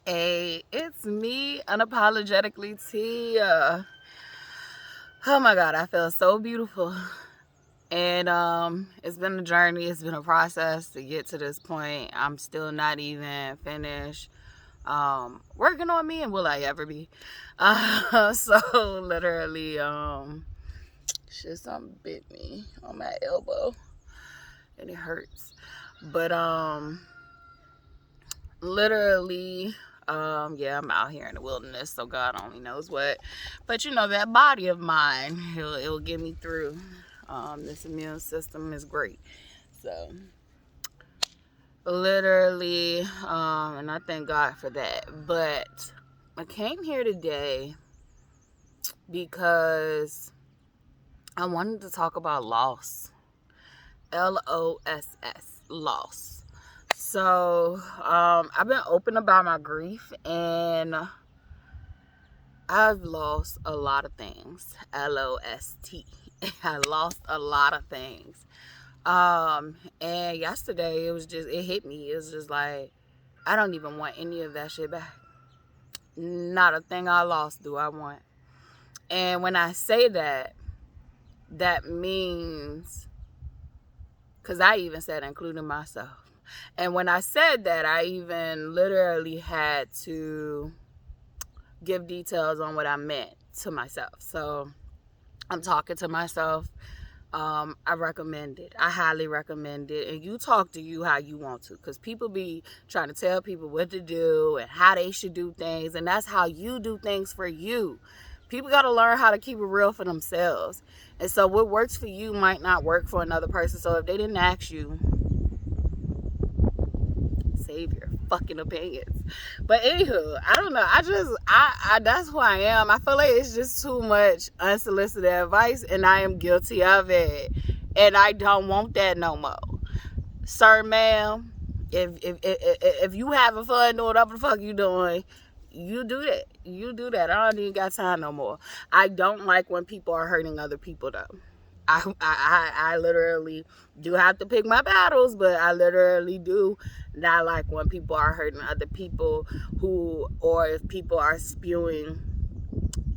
Hey, it's me, unapologetically Tia. Oh my God, I feel so beautiful. And it's been a journey, it's been a process to get to this point. I'm still not even finished working on me, and will I ever be? So literally, shit, something bit me on my elbow and it hurts. But literally, yeah, I'm out here in the wilderness, so God only knows what. But you know, that body of mine, it'll get me through. This immune system is great. So literally, and I thank God for that. But I came here today because I wanted to talk about loss. LOSS, loss. So I've been open about my grief, and I've lost a lot of things. LOST. I lost a lot of things. And yesterday it hit me. It was just like, I don't even want any of that shit back. Not a thing I lost do I want. And when I say that, that means, because I even said including myself. And when I said that, I even literally had to give details on what I meant to myself. So I'm talking to myself. I recommend it. I highly recommend it. And you talk to you how you want to, because people be trying to tell people what to do and how they should do things, and that's how you do things for you. People got to learn how to keep it real for themselves. And so what works for you might not work for another person. So if they didn't ask you, save your fucking opinions. But anywho, I don't know. I that's who I am. I feel like it's just too much unsolicited advice, and I am guilty of it. And I don't want that no more. Sir, ma'am, if you having fun doing whatever the fuck you doing, you do that. You do that. I don't even got time no more. I don't like when people are hurting other people though. I literally do have to pick my battles, but I literally do not like when people are hurting other people, or if people are spewing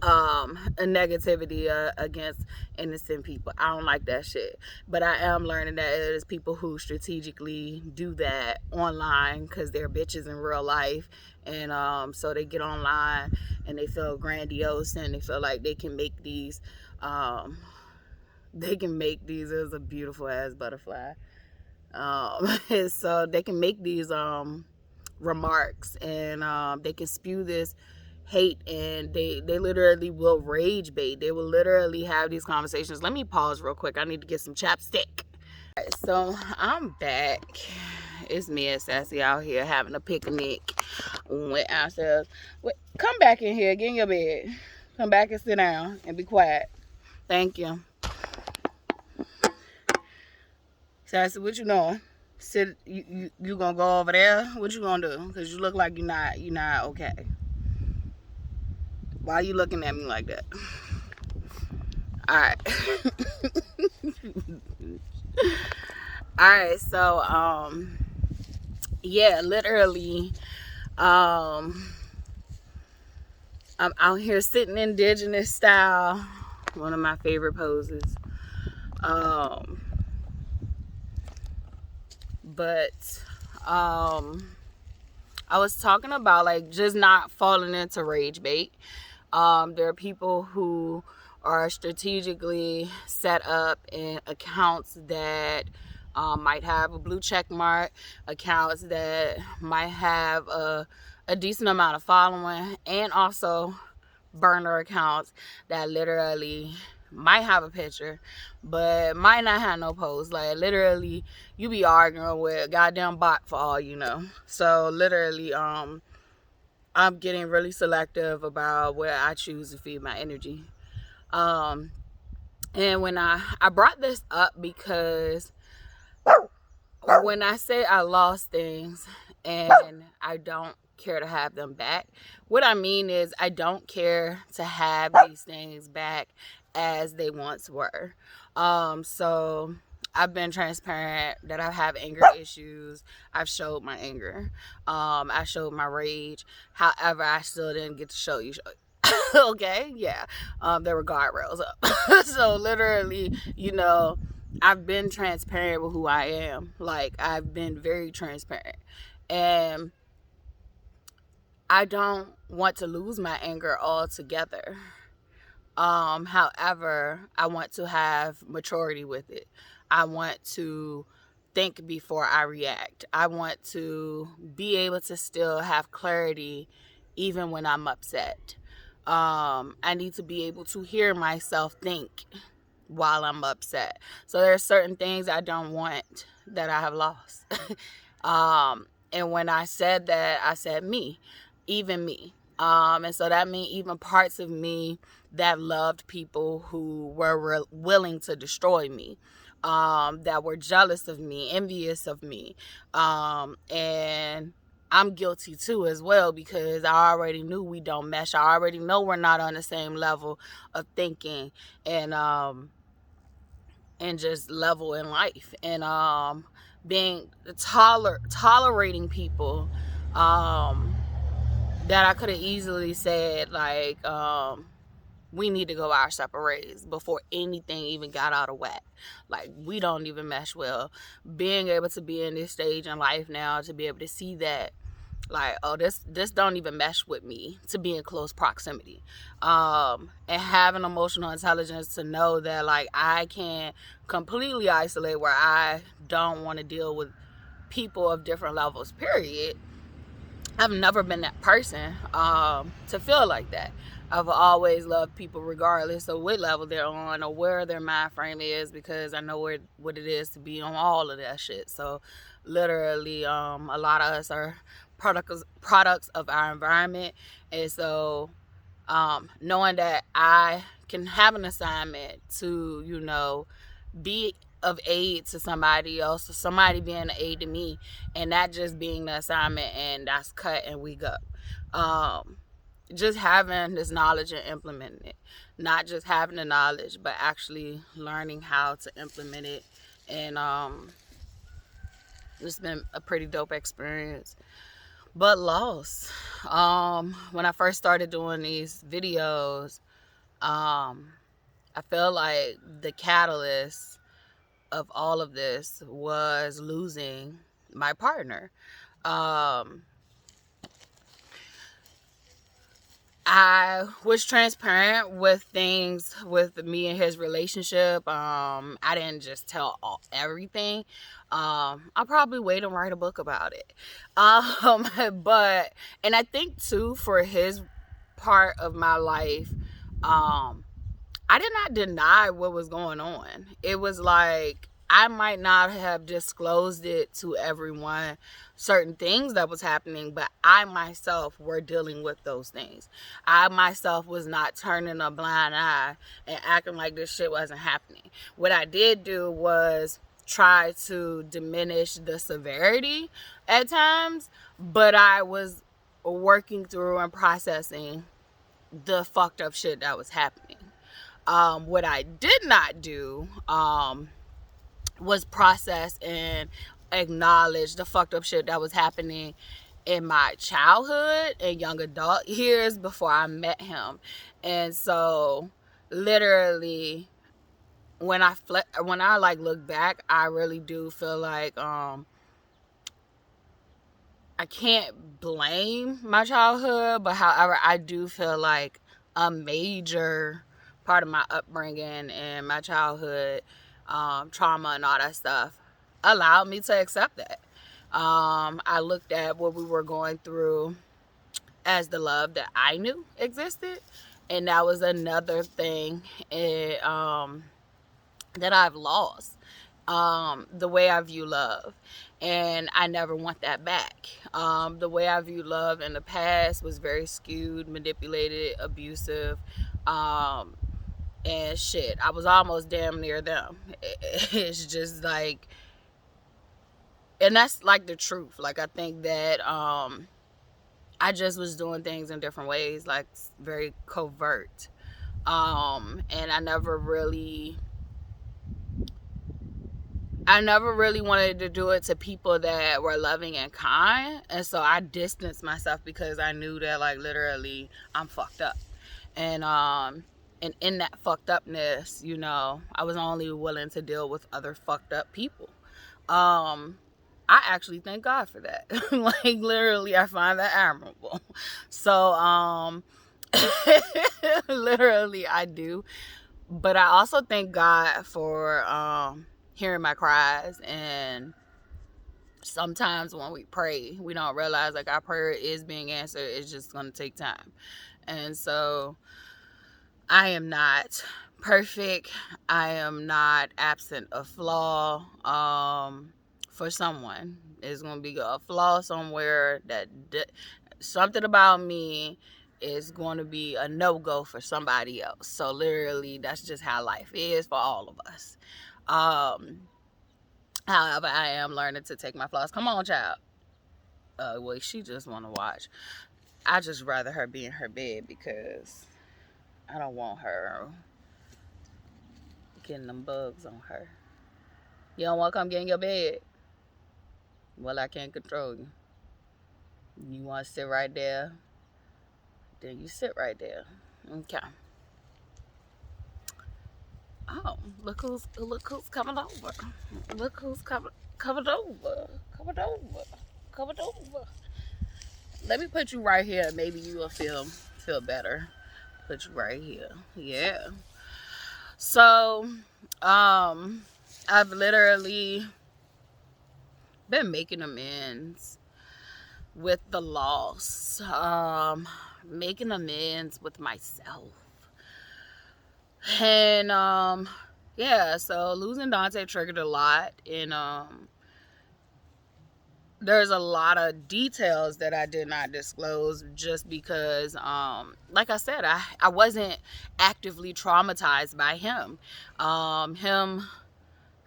a negativity against innocent people. I don't like that shit. But I am learning that there's people who strategically do that online because they're bitches in real life, and so they get online and they feel grandiose and they feel like they can make these it was a beautiful ass butterfly. So they can make these remarks, and they can spew this hate, and they literally will rage bait. They will literally have these conversations. Let me pause real quick. I need to get some chapstick. All right, so I'm back. It's me and Sassy out here having a picnic with ourselves. Come back in here, get in your bed. Come back and sit down and be quiet. Thank you. Sassy, what you doing? Sit. You gonna go over there? What you gonna do? Cause you look like you're not okay. Why are you looking at me like that? All right. All right. So yeah, literally, I'm out here sitting indigenous style. One of my favorite poses. But I was talking about like just not falling into rage bait. There are people who are strategically set up in accounts that might have a blue check mark, accounts that might have a decent amount of following, and also burner accounts that literally might have a picture but might not have no post. Like literally you be arguing with a goddamn bot for all you know. So literally I'm getting really selective about where I choose to feed my energy. And when I brought this up because when I say I lost things and I don't care to have them back, what I mean is I don't care to have these things back as they once were. So I've been transparent that I have anger issues. I've showed my anger. I showed my rage. However, I still didn't get to show you. Okay, yeah. There were guardrails up. So literally, I've been transparent with who I am. Like, I've been very transparent. And I don't want to lose my anger altogether. However, I want to have maturity with it. I want to think before I react. I want to be able to still have clarity even when I'm upset. I need to be able to hear myself think while I'm upset. So there are certain things I don't want that I have lost. And when I said that, I said me, even me. And so that means even parts of me that loved people who were willing to destroy me, that were jealous of me, envious of me. And I'm guilty too as well, because I already knew we don't mesh. I already know we're not on the same level of thinking and just level in life. And being tolerating people that I could have easily said, like, we need to go our separate ways before anything even got out of whack. Like, we don't even mesh well. Being able to be in this stage in life now, to be able to see that, like, oh, this don't even mesh with me, to be in close proximity. And having emotional intelligence to know that, like, I can completely isolate where I don't want to deal with people of different levels, period. I've never been that person to feel like that. I've always loved people regardless of what level they're on or where their mind frame is, because I know what it is to be on all of that shit. So literally, a lot of us are products of our environment. And so knowing that I can have an assignment to, be of aid to somebody else, or somebody being an aid to me, and not just being the assignment and that's cut and we go. Just having this knowledge and implementing it. Not just having the knowledge, but actually learning how to implement it. And it's been a pretty dope experience. But loss. When I first started doing these videos, I feel like the catalyst of all of this was losing my partner. I was transparent with things with me and his relationship. I didn't just tell everything. I'll probably wait and write a book about it. But, and I think too, for his part of my life, I did not deny what was going on. It was like, I might not have disclosed it to everyone, certain things that was happening, but I myself were dealing with those things. I myself was not turning a blind eye and acting like this shit wasn't happening. What I did do was try to diminish the severity at times, but I was working through and processing the fucked up shit that was happening. What I did not do was process and acknowledge the fucked up shit that was happening in my childhood and young adult years before I met him. And so literally, when I like look back, I really do feel like I can't blame my childhood, but however, I do feel like a major part of my upbringing and my childhood trauma and all that stuff allowed me to accept that. I looked at what we were going through as the love that I knew existed, and that was another thing that I've lost. The way I view love, and I never want that back. The way I view love in the past was very skewed, manipulated, abusive, and shit, I was almost damn near them. It's just like, and that's like the truth. Like, I think that I just was doing things in different ways, like very covert, and I never really I never really wanted to do it to people that were loving and kind. And so I distanced myself because I knew that, like, literally I'm fucked up. And in that fucked upness, you know, I was only willing to deal with other fucked up people. I actually thank God for that. Like, literally, I find that admirable. So, literally, I do. But I also thank God for hearing my cries. And sometimes when we pray, we don't realize, like, our prayer is being answered. It's just going to take time. And so I am not perfect. I am not absent of flaw. For someone, it's going to be a flaw somewhere, that something about me is going to be a no-go for somebody else. So literally, that's just how life is for all of us. However, I am learning to take my flaws. Come on, child. Well, she just want to watch. I just rather her be in her bed because I don't want her getting them bugs on her. You don't want to come get in your bed? Well, I can't control you. You want to sit right there? Then you sit right there. Okay. Oh, look who's coming over. Look who's coming over. Coming over. Let me put you right here. Maybe you will feel better. Put you right here. Yeah. So, I've literally been making amends with the loss. Making amends with myself. And yeah, so losing Dante triggered a lot, and there's a lot of details that I did not disclose just because, like I said, I wasn't actively traumatized by him.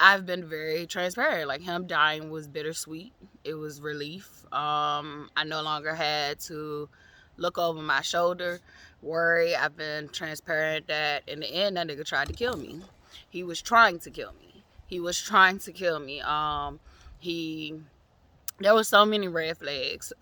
I've been very transparent. Like, him dying was bittersweet. It was relief. I no longer had to look over my shoulder, worry. I've been transparent that in the end, that nigga tried to kill me. He was trying to kill me. There were so many red flags,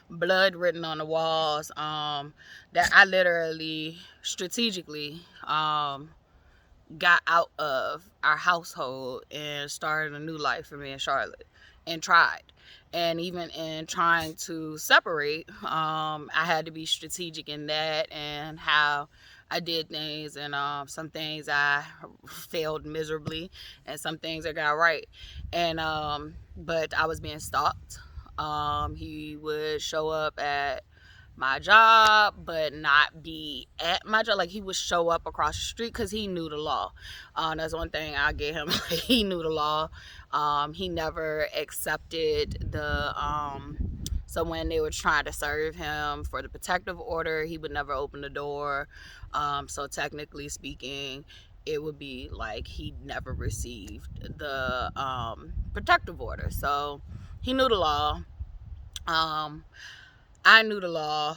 blood written on the walls, that I literally strategically got out of our household and started a new life for me in Charlotte, and tried. And even in trying to separate, I had to be strategic in that and how I did things. And some things I failed miserably, and some things I got right. And but I was being stalked. He would show up at my job but not be at my job. Like, he would show up across the street because he knew the law. That's one thing I get him. He knew the law. He never accepted the so when they were trying to serve him for the protective order, he would never open the door. So technically speaking, it would be like he never received the protective order. So he knew the law. I knew the law,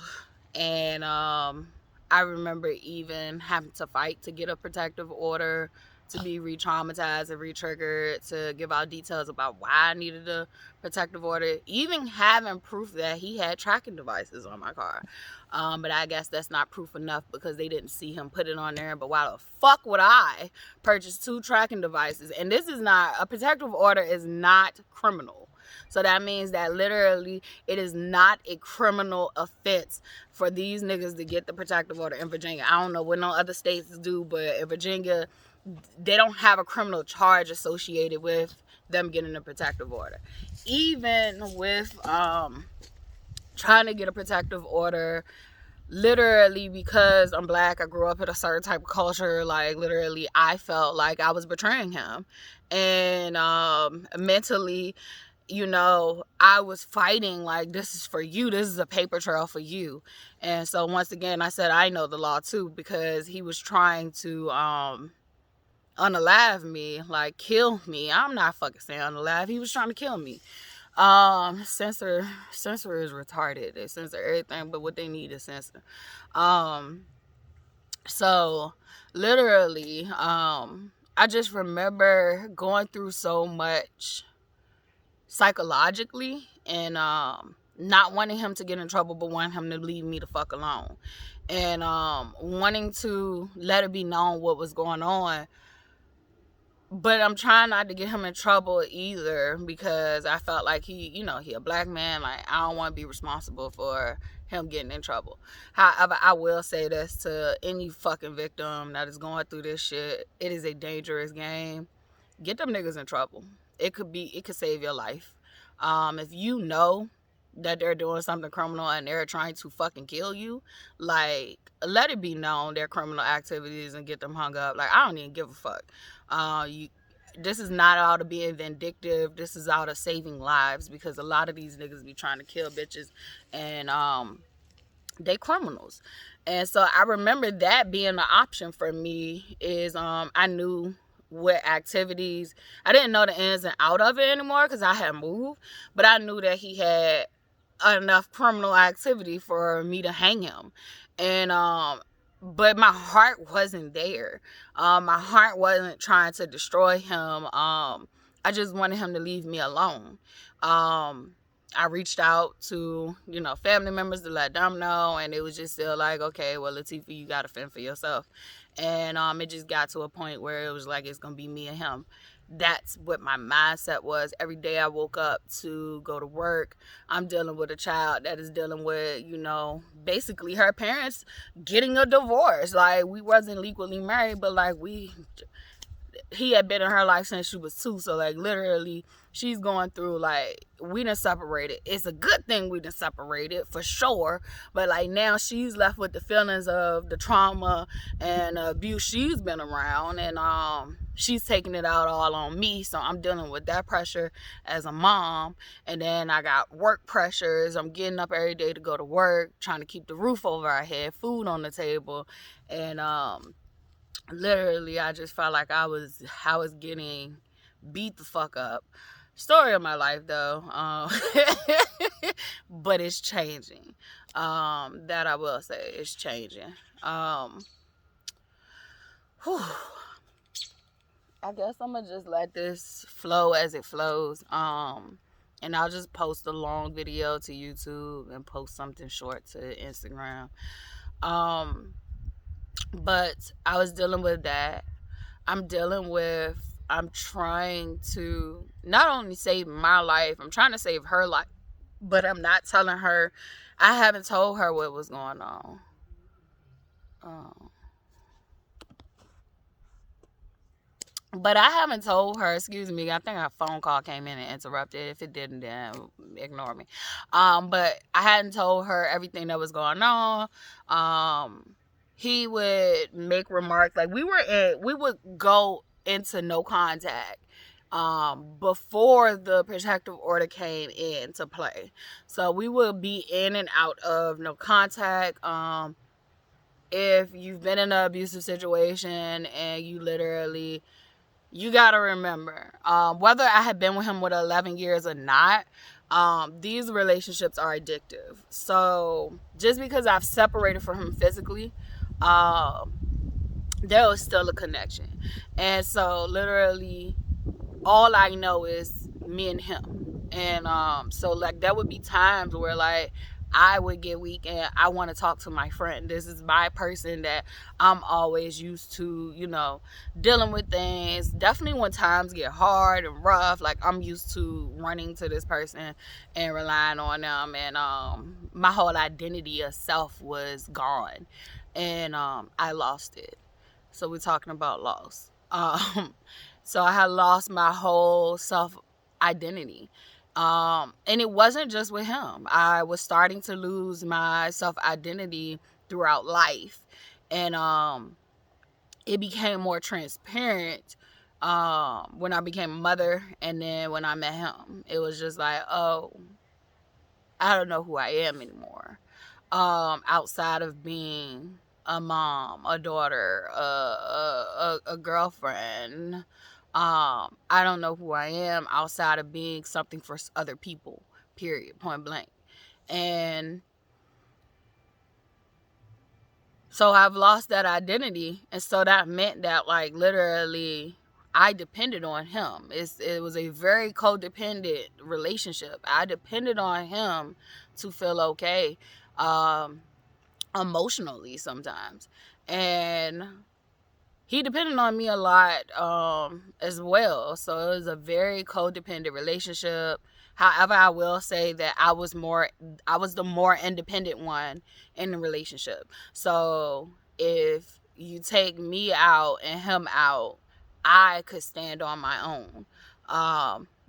and I remember even having to fight to get a protective order, to be re-traumatized and re-triggered, to give out details about why I needed a protective order, even having proof that he had tracking devices on my car. But I guess that's not proof enough because they didn't see him put it on there. But why the fuck would I purchase 2 tracking devices? And this is not, a protective order is not criminal. So that means that literally it is not a criminal offense for these niggas to get the protective order in Virginia. I don't know what no other states do, but in Virginia, they don't have a criminal charge associated with them getting a protective order. Even with trying to get a protective order, literally because I'm black, I grew up in a certain type of culture, like literally I felt like I was betraying him. And mentally, you know, I was fighting like, this is for you. This is a paper trail for you. And so once again, I said, I know the law too, because he was trying to unalive me, like kill me. I'm not fucking saying unalive. He was trying to kill me. Censor is retarded. They censor everything but what they need to censor. So literally, I just remember going through so much psychologically, and not wanting him to get in trouble, but wanting him to leave me the fuck alone, and wanting to let it be known what was going on. But I'm trying not to get him in trouble either, because I felt like he a black man. Like, I don't want to be responsible for him getting in trouble. However, I will say this to any fucking victim that is going through this shit: it is a dangerous game. Get them niggas in trouble. It could save your life. If you know that they're doing something criminal and they're trying to fucking kill you, like, let it be known their criminal activities and get them hung up. Like, I don't even give a fuck. This is not out of being vindictive. This is out of saving lives, because a lot of these niggas be trying to kill bitches, and they criminals. And so I remember that being an option for me. Is I knew what activities, I didn't know the ins and out of it anymore because I had moved, but I knew that he had enough criminal activity for me to hang him. And but my heart wasn't there. My heart wasn't trying to destroy him. I just wanted him to leave me alone. I reached out to, family members to let them know, and it was just still like, okay, well, Latifah, you gotta fend for yourself. And it just got to a point where it was like, it's gonna be me and him. That's what my mindset was. Every day I woke up to go to work, I'm dealing with a child that is dealing with, basically her parents getting a divorce. Like, we wasn't legally married, but like, he had been in her life since she was 2. So like, literally, she's going through, like, we done separated. It's a good thing we done separated, for sure. But like, now she's left with the feelings of the trauma and abuse she's been around, and she's taking it out all on me. So I'm dealing with that pressure as a mom, and then I got work pressures. I'm getting up every day to go to work, trying to keep the roof over our head, food on the table, and literally, I just felt like I was getting beat the fuck up. Story of my life, though. But it's changing. That I will say, it's changing. Whew. I guess I'm gonna just let this flow as it flows. And I'll just post a long video to YouTube and post something short to Instagram. But I was dealing with that. I'm trying to not only save my life, I'm trying to save her life, but I'm not telling her. I haven't told her what was going on. But I haven't told her, excuse me, I think a phone call came in and interrupted. If it didn't, then ignore me. But I hadn't told her everything that was going on. He would make remarks, like, we would go into no contact before the protective order came into play. So we would be in and out of no contact. If you've been in an abusive situation and you gotta remember, whether I had been with him with 11 years or not, these relationships are addictive. So just because I've separated from him physically, there was still a connection. And so literally all I know is me and him. And so like, there would be times where like I would get weak and I want to talk to my friend. This is my person that I'm always used to, dealing with things. Definitely when times get hard and rough, like, I'm used to running to this person and relying on them. And my whole identity of self was gone. And I lost it. So we're talking about loss. So I had lost my whole self identity. And it wasn't just with him. I was starting to lose my self identity throughout life. And it became more transparent when I became a mother, and then when I met him. It was just like, oh, I don't know who I am anymore. Outside of being a mom, a daughter, a girlfriend. I don't know who I am outside of being something for other people, period, point blank. And so I've lost that identity. And so that meant that, like, literally I depended on him. It was a very codependent relationship. I depended on him to feel okay, emotionally sometimes. And he depended on me a lot, as well. So it was a very codependent relationship. However, I will say that I was the more independent one in the relationship. So if you take me out and him out, I could stand on my own.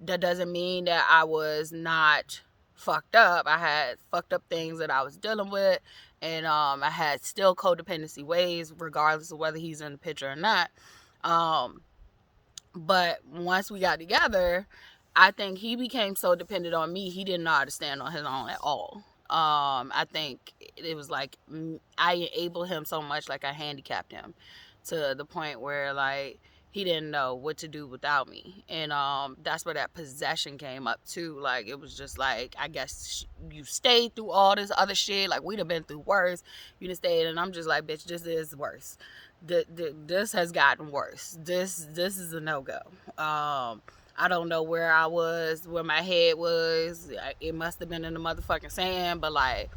That doesn't mean that I was not fucked up. I had fucked up things that I was dealing with, and I had still codependency ways, regardless of whether he's in the picture or not. But once we got together, I think he became so dependent on me, he didn't know how to stand on his own at all. I think it was like I enabled him so much, like I handicapped him to the point where like he didn't know what to do without me. And that's where that possession came up too. Like it was just like, I guess you stayed through all this other shit, like we'd have been through worse, you done stayed. And I'm just like, bitch, this is worse. This has gotten worse. This is a no-go. I don't know where I was, where my head was. It must have been in the motherfucking sand. But like,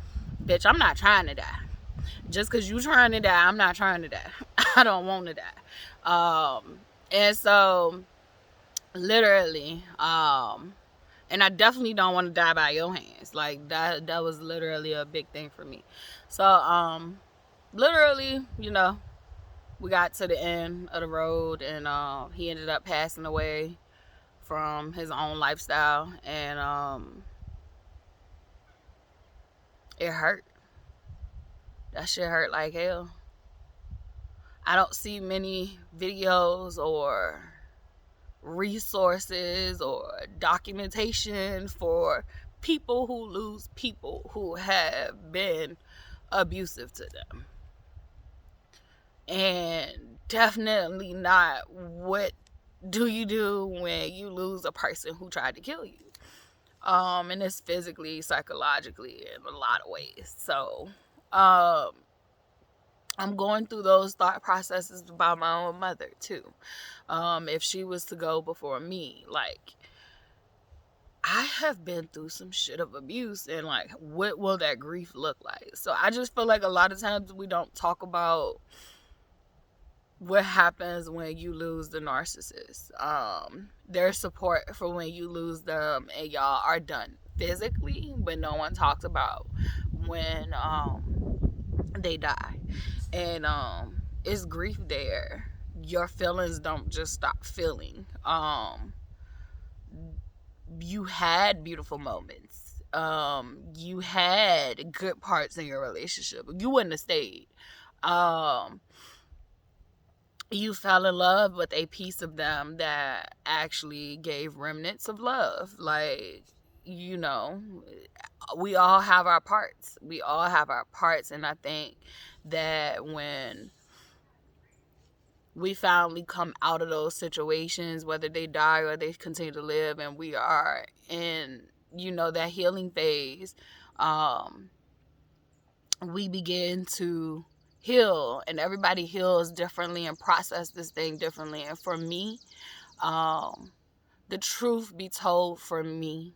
bitch, I'm not trying to die. Just because you trying to die, I'm not trying to die. I don't want to die. And so literally, and I definitely don't want to die by your hands. Like that was literally a big thing for me. So literally, you know, we got to the end of the road, and he ended up passing away from his own lifestyle. And it hurt. That shit hurt like hell. I don't see many videos or resources or documentation for people who lose people who have been abusive to them. And definitely not what do you do when you lose a person who tried to kill you. And it's physically, psychologically, in a lot of ways. So I'm going through those thought processes about my own mother too. If she was to go before me, like, I have been through some shit of abuse, and like, what will that grief look like? So I just feel like a lot of times we don't talk about what happens when you lose the narcissist. There's support for when you lose them and y'all are done physically, but no one talks about when they die. And it's grief there. Your feelings don't just stop feeling. You had beautiful moments. You had good parts in your relationship. You wouldn't have stayed. You fell in love with a piece of them that actually gave remnants of love. Like, you know, we all have our parts. We all have our parts. And I think that when we finally come out of those situations, whether they die or they continue to live, and we are in, you know, that healing phase, we begin to heal, and everybody heals differently and process this thing differently. And for me, the truth be told, for me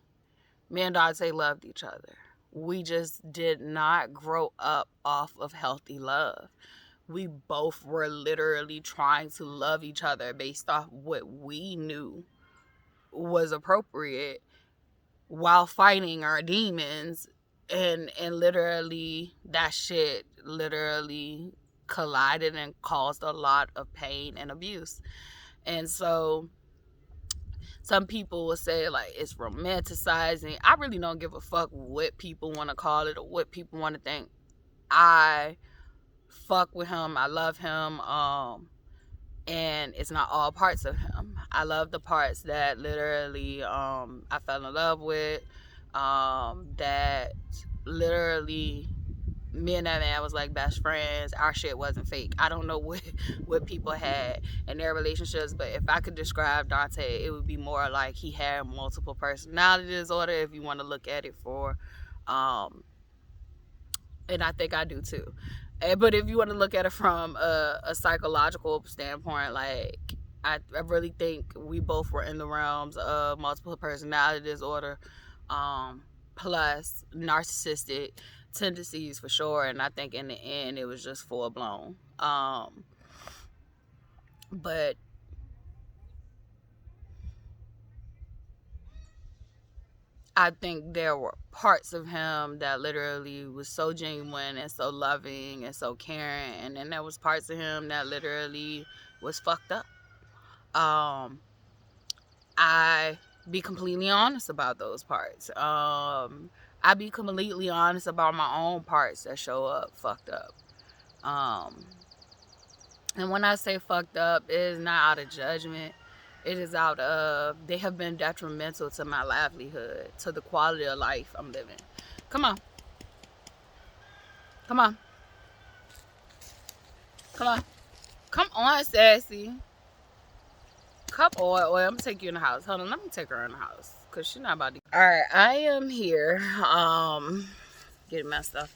and Dante loved each other. We just did not grow up off of healthy love. We both were literally trying to love each other based off what we knew was appropriate while fighting our demons. And literally that shit literally collided and caused a lot of pain and abuse. And so some people will say like it's romanticizing. I really don't give a fuck what people want to call it or what people want to think. I fuck with him. I love him. And it's not all parts of him. I love the parts that literally I fell in love with. That literally me and that man was like best friends. Our shit wasn't fake. I don't know what people had in their relationships, but if I could describe Dante, it would be more like he had multiple personality disorder, if you want to look at it for, and I think I do too. But if you want to look at it from a psychological standpoint, like, I really think we both were in the realms of multiple personality disorder, plus narcissistic tendencies for sure. And I think in the end, it was just full blown. But I think there were parts of him that literally was so genuine and so loving and so caring, and then there was parts of him that literally was fucked up. I be completely honest about those parts. I be completely honest about my own parts that show up fucked up. And when I say fucked up, it is not out of judgment. It is out of, they have been detrimental to my livelihood, to the quality of life I'm living. Come on. Come on. Come on. Come on, Sassy. Come on. I'm going to take you in the house. Hold on. Let me take her in the house. Because she's not about to. Alright. I am here. Getting my stuff.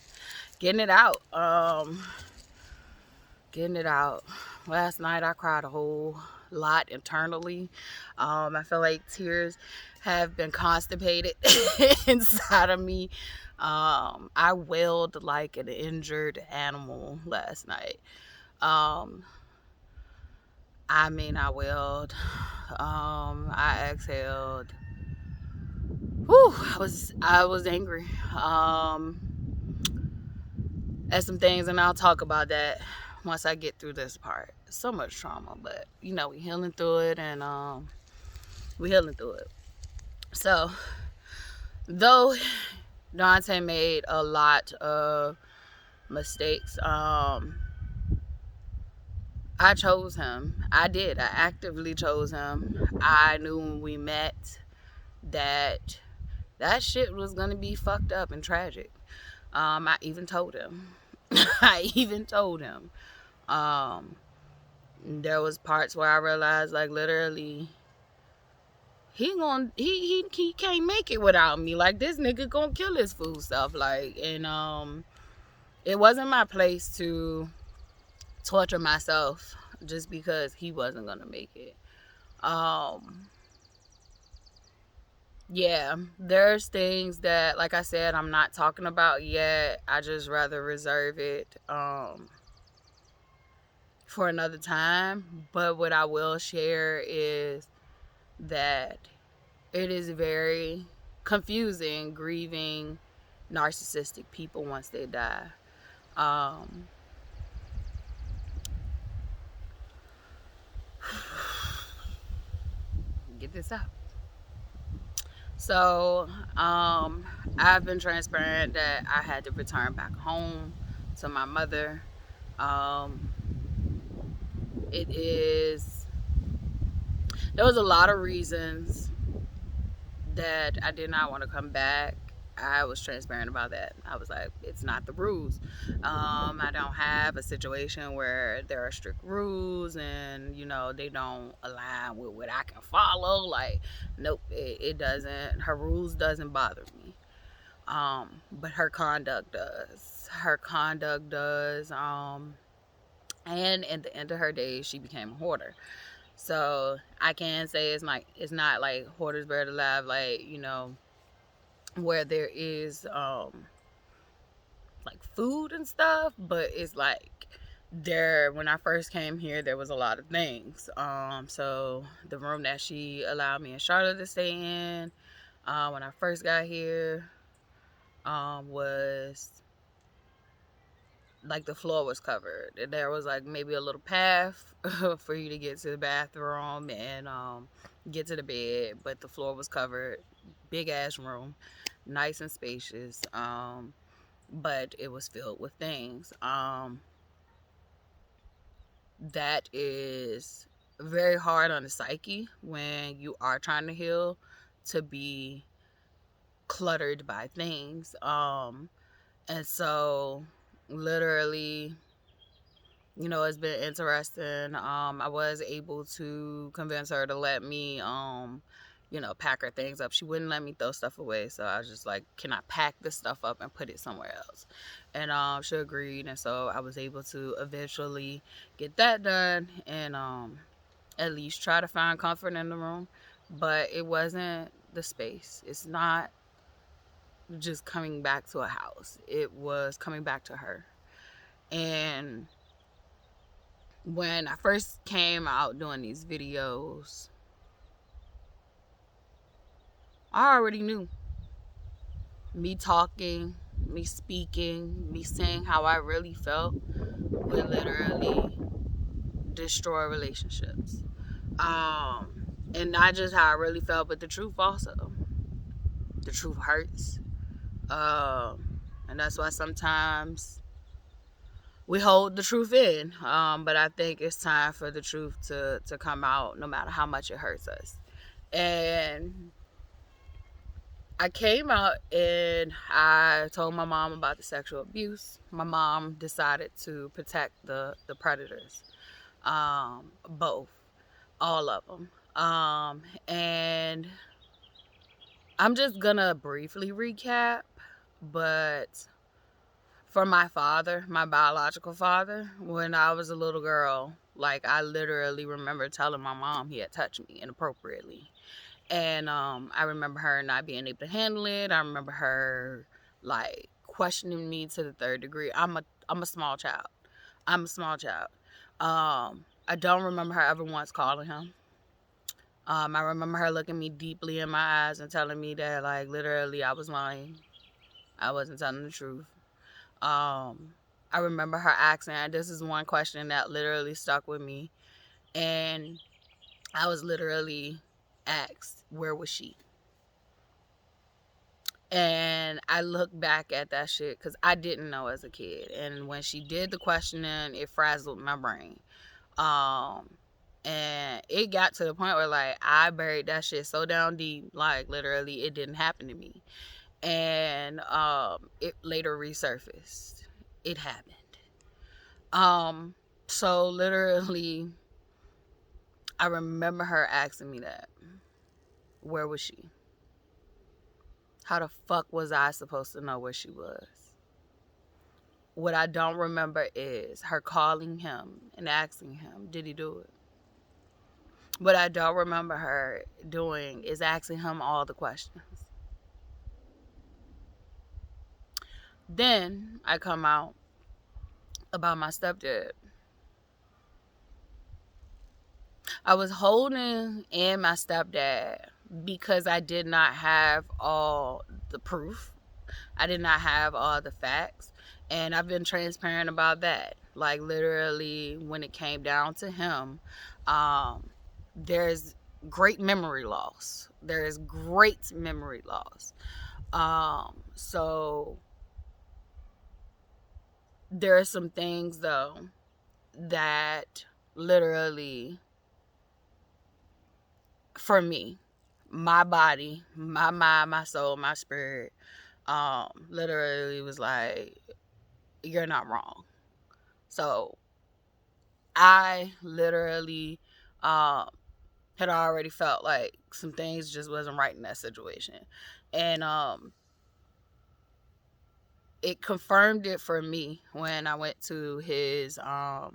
Getting it out. Getting it out. Last night I cried a whole lot internally. I feel like tears have been constipated inside of me. I wailed like an injured animal last night. I wailed. I exhaled. Whew, I was angry. At some things, and I'll talk about that once I get through this part. So much trauma, but we healing through it, and we healing through it. So, though Dante made a lot of mistakes, I chose him. I did. I actively chose him. I knew when we met that shit was gonna be fucked up and tragic. I even told him. There was parts where I realized, like, literally, he can't make it without me. Like, this nigga gonna kill his food stuff. Like, and it wasn't my place to torture myself just because he wasn't gonna make it. Yeah, there's things that, like I said, I'm not talking about yet. I just rather reserve it for another time. But what I will share is that it is very confusing grieving narcissistic people once they die. Get this out. So, I've been transparent that I had to return back home to my mother. There was a lot of reasons that I did not want to come back. I was transparent about that. I was like, it's not the rules. I don't have a situation where there are strict rules and, they don't align with what I can follow. Like, nope, it doesn't. Her rules doesn't bother me. But her conduct does. And at the end of her days, she became a hoarder. So I can say it's not like Hoarders Bear to Live, like, where there is like food and stuff, but it's like when I first came here, there was a lot of things. So the room that she allowed me and Charlotte to stay in when I first got here was like the floor was covered. There was like maybe a little path for you to get to the bathroom and get to the bed, but the floor was covered. Big ass room, nice and spacious, but it was filled with things. That is very hard on the psyche when you are trying to heal, to be cluttered by things. And so literally, it's been interesting. I was able to convince her to let me pack her things up. She wouldn't let me throw stuff away, so I was just like, can I pack this stuff up and put it somewhere else? And she agreed, and so I was able to eventually get that done, and at least try to find comfort in the room. But it wasn't the space. It's not just coming back to a house. It was coming back to her. And when I first came out doing these videos, I already knew. Me talking, me speaking, me saying how I really felt would literally destroy relationships. And not just how I really felt, but the truth also. The truth hurts. And that's why sometimes we hold the truth in. But I think it's time for the truth to come out, no matter how much it hurts us. And I came out and I told my mom about the sexual abuse. My mom decided to protect the predators. Both. All of them. And I'm just gonna briefly recap, but for my father, my biological father, when I was a little girl, like, I literally remember telling my mom he had touched me inappropriately. And I remember her not being able to handle it. I remember her, like, questioning me to the third degree. I'm a small child. I'm a small child. I don't remember her ever once calling him. I remember her looking me deeply in my eyes and telling me that, like, literally I was lying. I wasn't telling the truth. I remember her asking, and this is one question that literally stuck with me. And I was literally asked, where was she? And I look back at that shit because I didn't know as a kid. And when she did the questioning, it frazzled my brain. And it got to the point where, like, I buried that shit so down deep, like, literally it didn't happen to me. And it later resurfaced. It happened. So literally, I remember her asking me that. Where was she? How the fuck was I supposed to know where she was? What I don't remember is her calling him and asking him, did he do it? What I don't remember her doing is asking him all the questions. Then I come out about my stepdad. I was holding in my stepdad because I did not have all the proof. I did not have all the facts. And I've been transparent about that. Like, literally, when it came down to him, there's great memory loss. There is great memory loss. So there are some things, though, that literally, for me, my body, my mind, my soul, my spirit, literally was like, you're not wrong. So I literally had already felt like some things just wasn't right in that situation. And it confirmed it for me when I went to his, I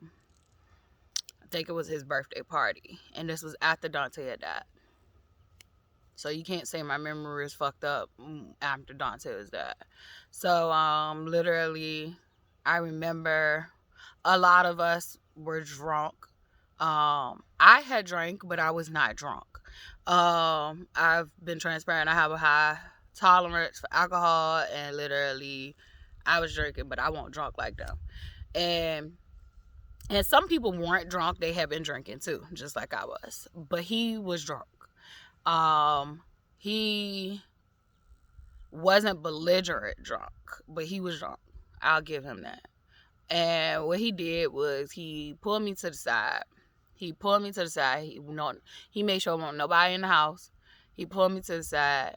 think it was his birthday party. And this was after Dante had died. So you can't say my memory is fucked up after Dante was dead. So literally, I remember a lot of us were drunk. I had drank, but I was not drunk. I've been transparent. I have a high tolerance for alcohol, and literally, I was drinking, but I wasn't drunk like them. And some people weren't drunk. They had been drinking too, just like I was. But he was drunk. He wasn't belligerent drunk, but he was drunk. I'll give him that. And what he did was he pulled me to the side. He made sure there wasn't nobody in the house. He pulled me to the side.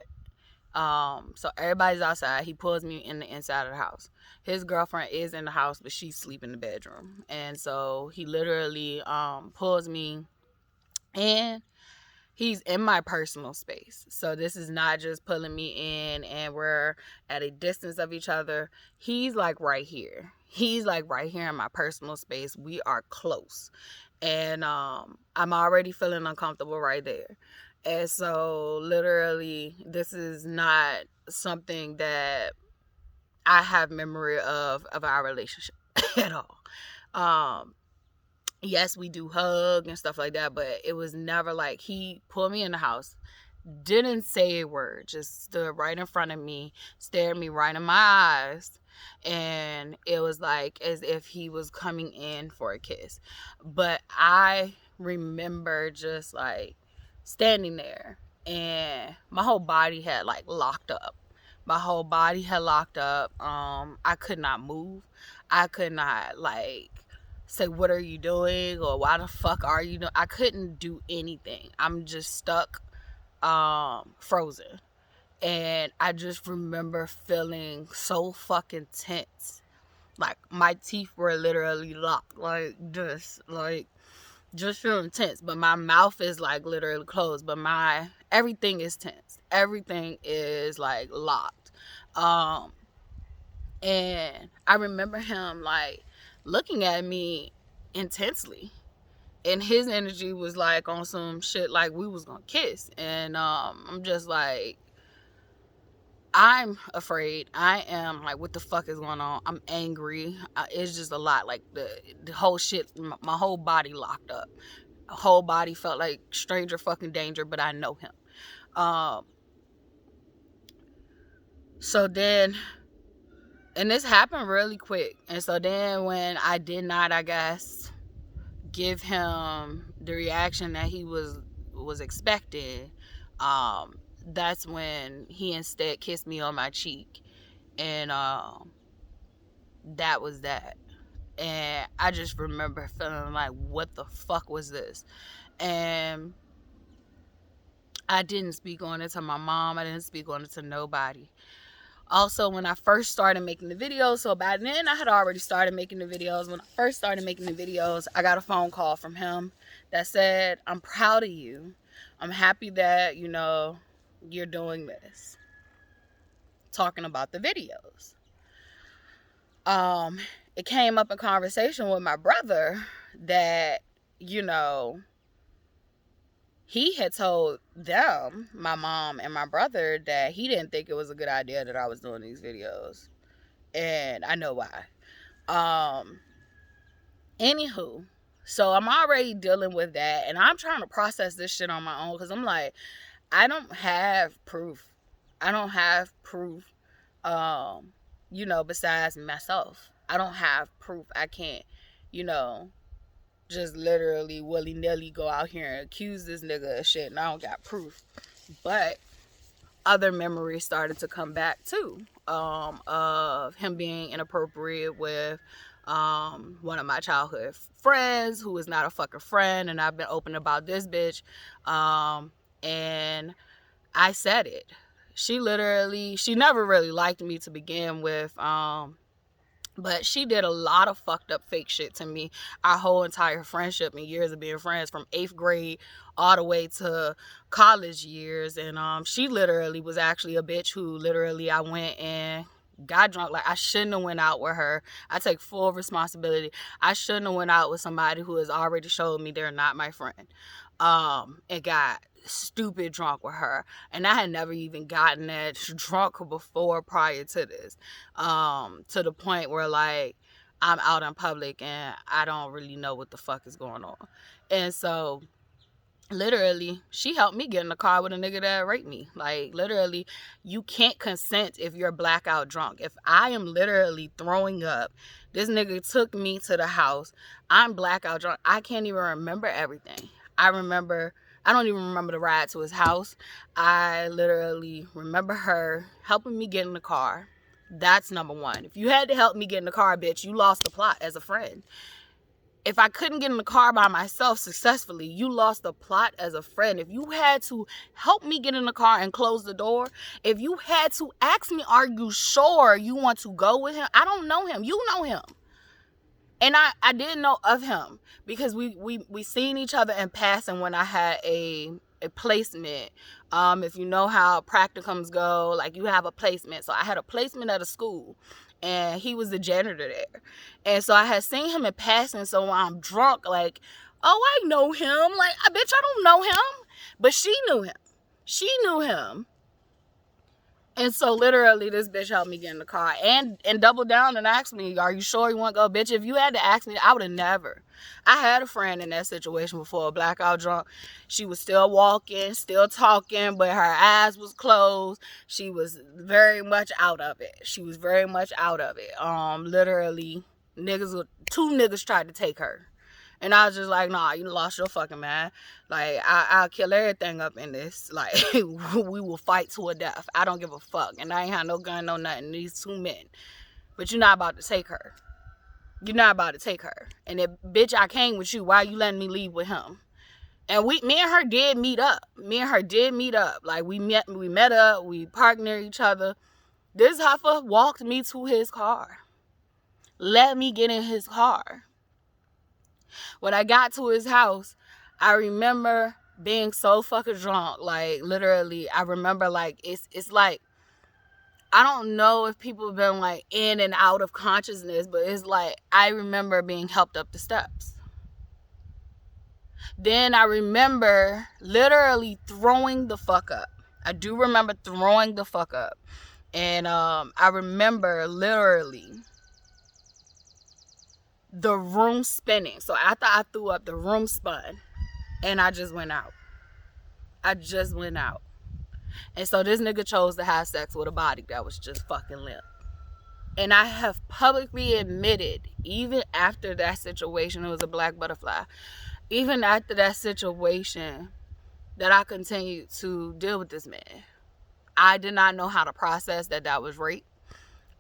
So everybody's outside. He pulls me in the inside of the house. His girlfriend is in the house, but she's sleeping in the bedroom. And so he literally pulls me in. He's in my personal space. So this is not just pulling me in and we're at a distance of each other. He's like right here. He's like right here in my personal space. We are close. And I'm already feeling uncomfortable right there. And so literally this is not something that I have memory of our relationship at all. Yes, we do hug and stuff like that, but it was never like he pulled me in the house, didn't say a word, just stood right in front of me, stared me right in my eyes, and it was like as if he was coming in for a kiss. But I remember just like standing there, and my whole body had like locked up. My whole body had locked up. I could not move. I could not like say, what are you doing, or why the fuck are you doing? I couldn't do anything. I'm just stuck, frozen. And I just remember feeling so fucking tense. Like my teeth were literally locked. Just feeling tense. But my mouth is like literally closed. But everything is tense. Everything is like locked. And I remember him like looking at me intensely, and his energy was like on some shit like we was gonna kiss. And I'm just like, I'm afraid. I am like, what the fuck is going on? I'm angry. It's just a lot. Like the whole shit, my whole body locked up. My whole body felt like stranger fucking danger, but I know him. So then, and this happened really quick. And so then when I did not, I guess, give him the reaction that he was expecting, that's when he instead kissed me on my cheek. And that was that. And I just remember feeling like, what the fuck was this? And I didn't speak on it to my mom. I didn't speak on it to nobody. Also, when I first started making the videos, so by then I had already started making the videos. When I first started making the videos, I got a phone call from him that said, I'm proud of you. I'm happy that, you know, you're doing this. Talking about the videos. It came up in conversation with my brother that, you know, he had told them, my mom and my brother, that he didn't think it was a good idea that I was doing these videos. And I know why. Anywho, so I'm already dealing with that. And I'm trying to process this shit on my own. Because I'm like, I don't have proof. I don't have proof, you know, besides myself. I don't have proof. I can't, you know, just literally willy-nilly go out here and accuse this nigga of shit, and I don't got proof. But other memories started to come back too, of him being inappropriate with one of my childhood friends who is not a fucking friend, and I've been open about this bitch, and I said it. She never really liked me to begin with, but she did a lot of fucked up fake shit to me our whole entire friendship and years of being friends, from 8th grade all the way to college years. And she literally was actually a bitch who literally I went and got drunk. Like, I shouldn't have went out with her. I take full responsibility. I shouldn't have went out with somebody who has already showed me they're not my friend, and got stupid drunk with her. And I had never even gotten that drunk before prior to this, to the point where like I'm out in public and I don't really know what the fuck is going on. And so literally she helped me get in the car with a nigga that raped me. Like, literally, you can't consent if you're blackout drunk. If I am literally throwing up, this nigga took me to the house, I'm blackout drunk, I can't even remember everything. I don't even remember the ride to his house. I literally remember her helping me get in the car. That's number one. If you had to help me get in the car, bitch, you lost the plot as a friend. If I couldn't get in the car by myself successfully, you lost the plot as a friend. If you had to help me get in the car and close the door, if you had to ask me, are you sure you want to go with him? I don't know him. You know him. And I didn't know of him because we seen each other in passing when I had a placement. If you know how practicums go, like, you have a placement. So I had a placement at a school, and he was the janitor there. And so I had seen him in passing. So when I'm drunk, like, Oh, I know him. Like, bitch, I don't know him. But she knew him. She knew him. And so literally this bitch helped me get in the car and doubled down and asked me, are you sure you want to go? Bitch, if you had to ask me, I would have never. I had a friend in that situation before, blackout drunk. She was still walking, still talking, but her eyes was closed. She was very much out of it. Literally, two niggas tried to take her. And I was just like, nah, you lost your fucking mind. Like, I'll kill everything up in this. Like, we will fight to a death. I don't give a fuck. And I ain't had no gun, no nothing. These two men. But you're not about to take her. You're not about to take her. And if, bitch, I came with you, why you letting me leave with him? And me and her did meet up. Like, we met up. We parked near each other. This heifer walked me to his car. Let me get in his car. When I got to his house, I remember being so fucking drunk. Like, literally, I remember, like, it's like, I don't know if people have been, like, in and out of consciousness, but it's like, I remember being helped up the steps. Then I remember literally throwing the fuck up. I do remember throwing the fuck up. And I remember literally the room spinning. So after I threw up, the room spun. And I just went out. And so this nigga chose to have sex with a body that was just fucking limp. And I have publicly admitted, even after that situation, it was a black butterfly. Even after that situation, that I continued to deal with this man. I did not know how to process that was rape.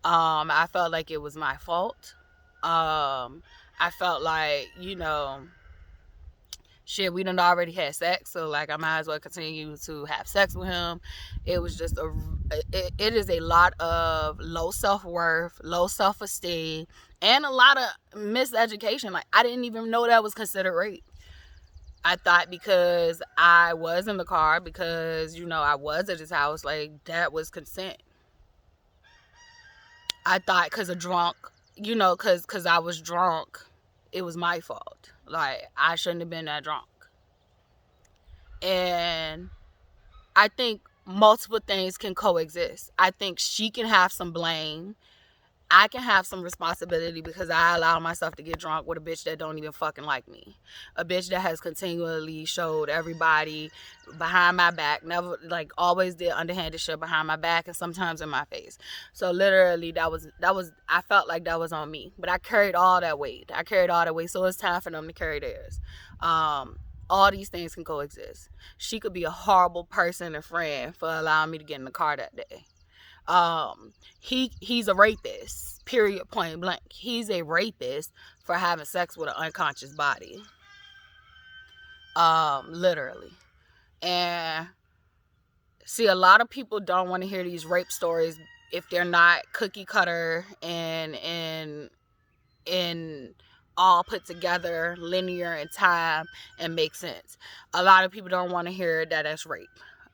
I felt like it was my fault. I felt like, shit, we done already had sex, so like I might as well continue to have sex with him. It was just it is a lot of low self-worth, low self-esteem, and a lot of miseducation. Like, I didn't even know that was considered rape. I thought because I was in the car, because, I was at his house, like, that was consent. I thought because because I was drunk, it was my fault. Like, I shouldn't have been that drunk. And I think multiple things can coexist. I think she can have some blame. I can have some responsibility because I allow myself to get drunk with a bitch that don't even fucking like me. A bitch that has continually showed everybody behind my back, never, like, always did underhanded shit behind my back and sometimes in my face. So literally that was I felt like that was on me. But I carried all that weight. So it's time for them to carry theirs. All these things can coexist. She could be a horrible person and friend for allowing me to get in the car that day. He's a rapist, period, point blank. He's a rapist for having sex with an unconscious body. Literally. And see, a lot of people don't want to hear these rape stories if they're not cookie cutter and all put together, linear in time, and make sense. A lot of people don't want to hear that that's rape.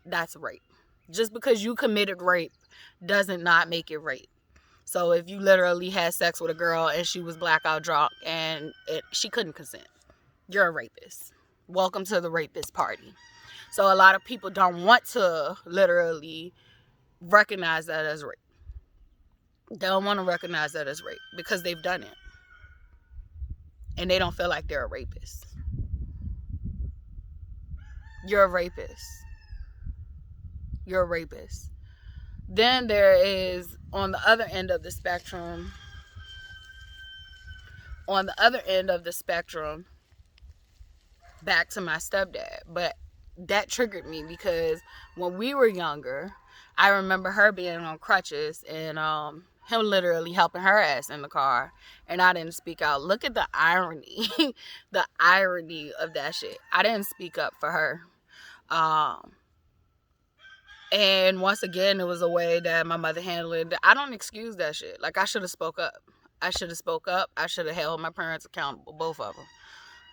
That's rape. Just because you committed rape doesn't not make it rape. So if you literally had sex with a girl and she was blackout drunk and she couldn't consent, you're a rapist. Welcome to the rapist party. So a lot of people don't want to literally recognize that as rape. They don't want to recognize that as rape because they've done it. And they don't feel like they're a rapist. You're a rapist. You're a rapist. Then there is, on the other end of the spectrum, back to my stepdad. But that triggered me because when we were younger, I remember her being on crutches and him literally helping her ass in the car, and I didn't speak out. Look at the irony. The irony of that shit. I didn't speak up for her. And once again, it was a way that my mother handled it. I don't excuse that shit. Like, I should have spoke up. I should have held my parents accountable, both of them.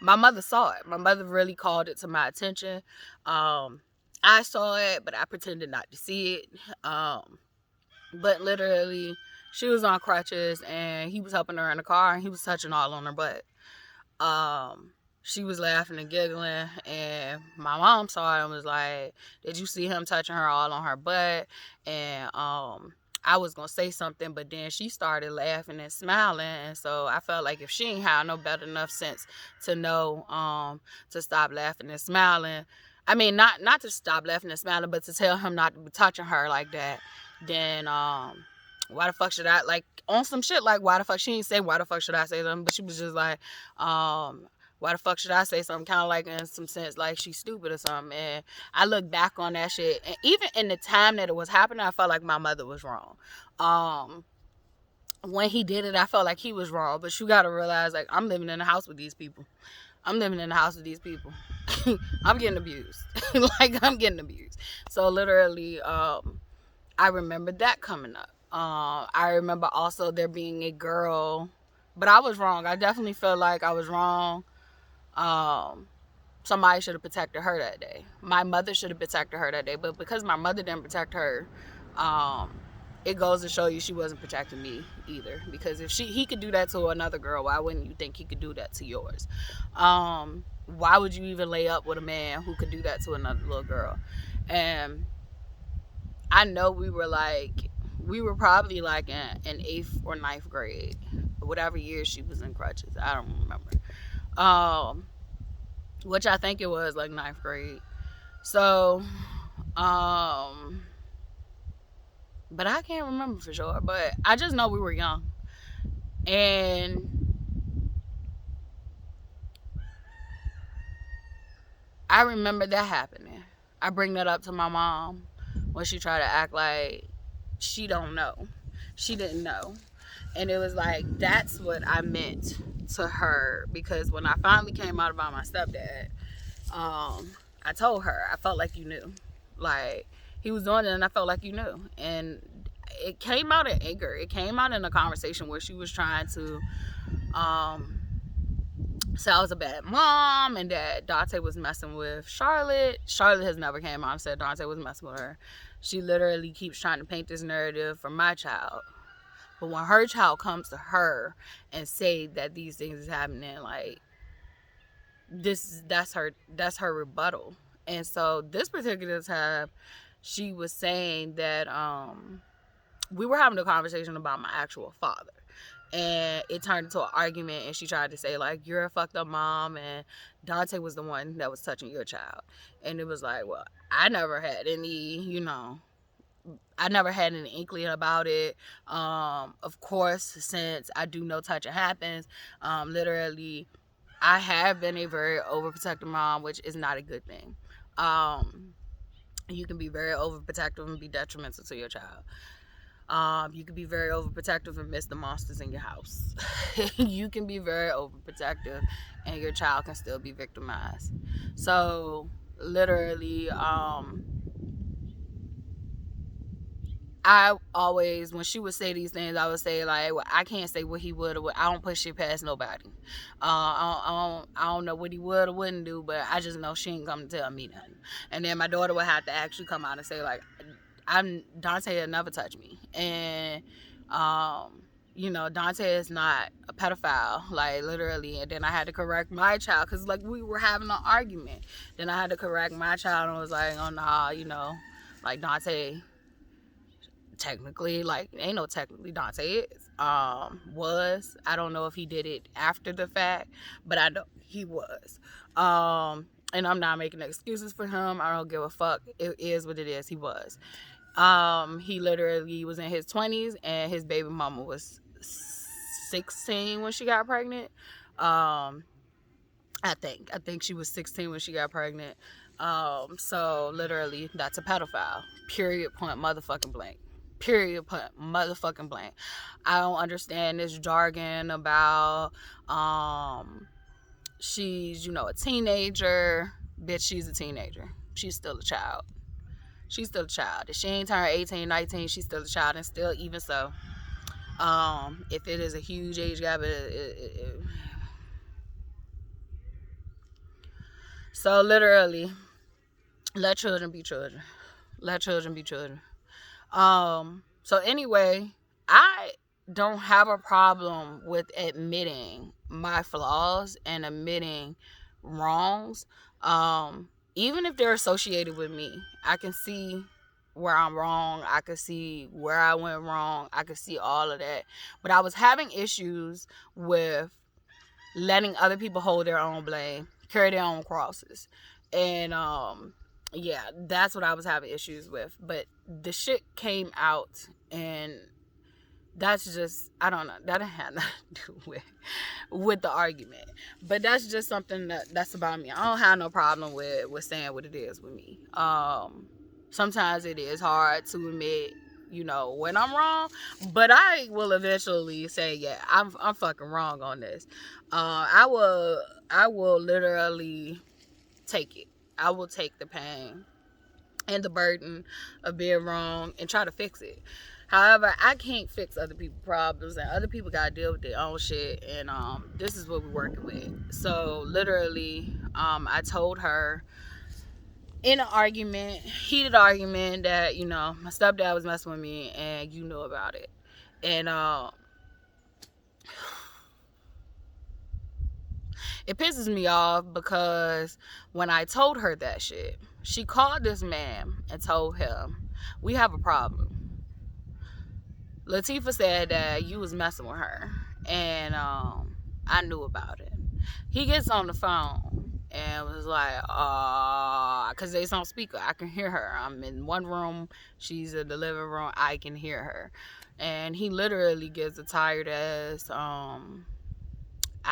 My mother saw it. My mother really called it to my attention. I saw it, but I pretended not to see it. But literally, she was on crutches, and he was helping her in the car, and he was touching all on her butt. she was laughing and giggling, and my mom saw it and was like, did you see him touching her all on her butt? And I was gonna say something, but then she started laughing and smiling, and so I felt like if she ain't had no better enough sense to know to stop laughing and smiling, I mean not to stop laughing and smiling, but to tell him not to be touching her like that, then why the fuck should I, like, on some shit like, why the fuck, she didn't say why the fuck should I say something, but she was just like, why the fuck should I say something, kind of like in some sense like she's stupid or something. And I look back on that shit, and even in the time that it was happening, I felt like my mother was wrong. When he did it, I felt like he was wrong, but you gotta realize, like, I'm living in a house with these people. I'm getting abused. Like, I'm getting abused. So literally, I remember that coming up. I remember also there being a girl, but I was wrong. I definitely feel like I was wrong. Somebody should have protected her that day. My mother should have protected her that day, but because my mother didn't protect her, it goes to show you she wasn't protecting me either. Because if he could do that to another girl, why wouldn't you think he could do that to yours? Why would you even lay up with a man who could do that to another little girl? And I know we were probably like in 8th or 9th grade, whatever year she was in crutches. I don't remember. Which I think it was like 9th grade. So, but I can't remember for sure. But I just know we were young. And I remember that happening. I bring that up to my mom when she tried to act like she don't know. She didn't know. And it was like, that's what I meant to her. Because when I finally came out about my stepdad, I told her, I felt like you knew. Like, he was doing it and I felt like you knew. And it came out in anger. It came out in a conversation where she was trying to say I was a bad mom and that Dante was messing with Charlotte. Charlotte has never came out and said Dante was messing with her. She literally keeps trying to paint this narrative for my child. But when her child comes to her and say that these things is happening, like, that's her rebuttal. And so this particular time, she was saying that we were having a conversation about my actual father, and it turned into an argument, and she tried to say, like, you're a fucked up mom and Dante was the one that was touching your child. And it was like, well, I never had any inkling about it. Of course, since I do know touching happens, literally I have been a very overprotective mom, which is not a good thing. You can be very overprotective and be detrimental to your child. You can be very overprotective and miss the monsters in your house. You can be very overprotective and your child can still be victimized. So literally, I always, when she would say these things, I would say, like, well, I can't say what he would or what. I don't put shit past nobody. I don't know what he would or wouldn't do, but I just know she ain't come to tell me nothing. And then my daughter would have to actually come out and say, like, Dante had never touched me. And, Dante is not a pedophile, like, literally. And then I had to correct my child because, like, we were having an argument. Then I had to correct my child and was like, oh, nah, like, Dante... technically, like, ain't no technically, Dante was. I don't know if he did it after the fact, but I know he was. And I'm not making excuses for him. I don't give a fuck. It is what it is. He was. He literally was in his 20s, and his baby mama was 16 when she got pregnant. I think she was 16 when she got pregnant. So literally, that's a pedophile. Period. Point. Motherfucking blank. Period. Motherfucking blank. I don't understand this jargon about she's a teenager. Bitch, she's a teenager. She's still a child. If she ain't turned 18, 19, she's still a child. And still, even so, if it is a huge age gap, so literally, let children be children. So anyway, I don't have a problem with admitting my flaws and admitting wrongs, even if they're associated with me, I can see where I'm wrong. I could see where I went wrong. I could see all of that. But I was having issues with letting other people hold their own blame, carry their own crosses. And yeah, that's what I was having issues with. But the shit came out, and that's just, I don't know, that had nothing to do with the argument. But that's just something that's about me. I don't have no problem with saying what it is with me. Sometimes it is hard to admit, when I'm wrong, but I will eventually say, yeah, I'm fucking wrong on this. I will literally take it. I will take the pain and the burden of being wrong and try to fix it. However, I can't fix other people's problems, and other people gotta deal with their own shit, and this is what we're working with. So literally, I told her in an argument, heated argument, that my stepdad was messing with me and you knew about it. And it pisses me off because when I told her that shit, she called this man and told him, we have a problem. Latifah said that you was messing with her, and I knew about it. He gets on the phone and was like, because they's on speaker, I can hear her. I'm in one room, she's in the living room, I can hear her. And he literally gives a tired ass, I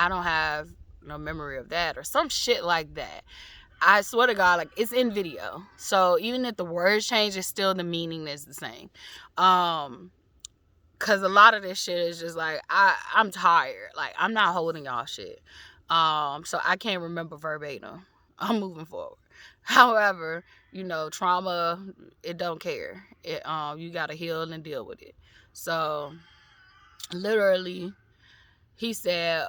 don't have no memory of that, or some shit like that. I swear to God, like, it's in video. So even if the words change, it's still, the meaning is the same. Cause a lot of this shit is just like, I'm tired. Like, I'm not holding y'all shit. So I can't remember verbatim. I'm moving forward. However, trauma, it don't care. It you gotta heal and deal with it. So literally, he said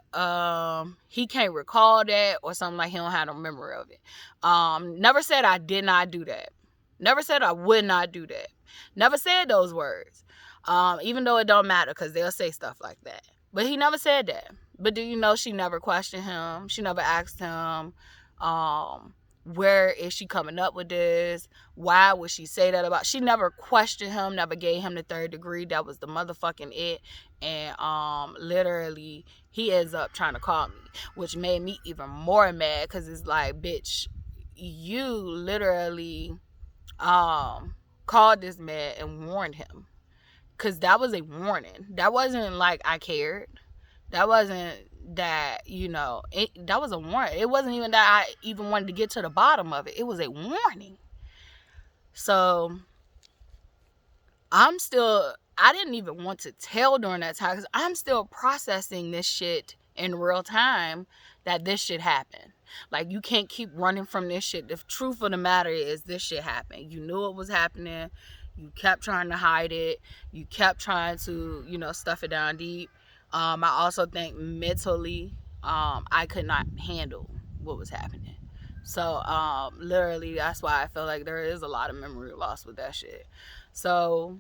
he can't recall that, or something, like he don't have no memory of it. Never said I did not do that. Never said I would not do that. Never said those words. Even though it don't matter, because they'll say stuff like that. But he never said that. But do you know she never questioned him? She never asked him, where is she coming up with this? Why would she say that about? She never questioned him, never gave him the third degree. That was the motherfucking it. And literally, he ends up trying to call me, which made me even more mad, because it's like, bitch, you literally called this man and warned him. Because that was a warning. That wasn't like I cared. That wasn't that, that was a warning. It wasn't even that I even wanted to get to the bottom of it. It was a warning. So, I didn't even want to tell during that time, because I'm still processing this shit in real time, that this shit happened. Like, you can't keep running from this shit. The truth of the matter is, this shit happened. You knew it was happening. You kept trying to hide it. You kept trying to, stuff it down deep. I also think mentally, I could not handle what was happening. So, literally, that's why I feel like there is a lot of memory loss with that shit. So,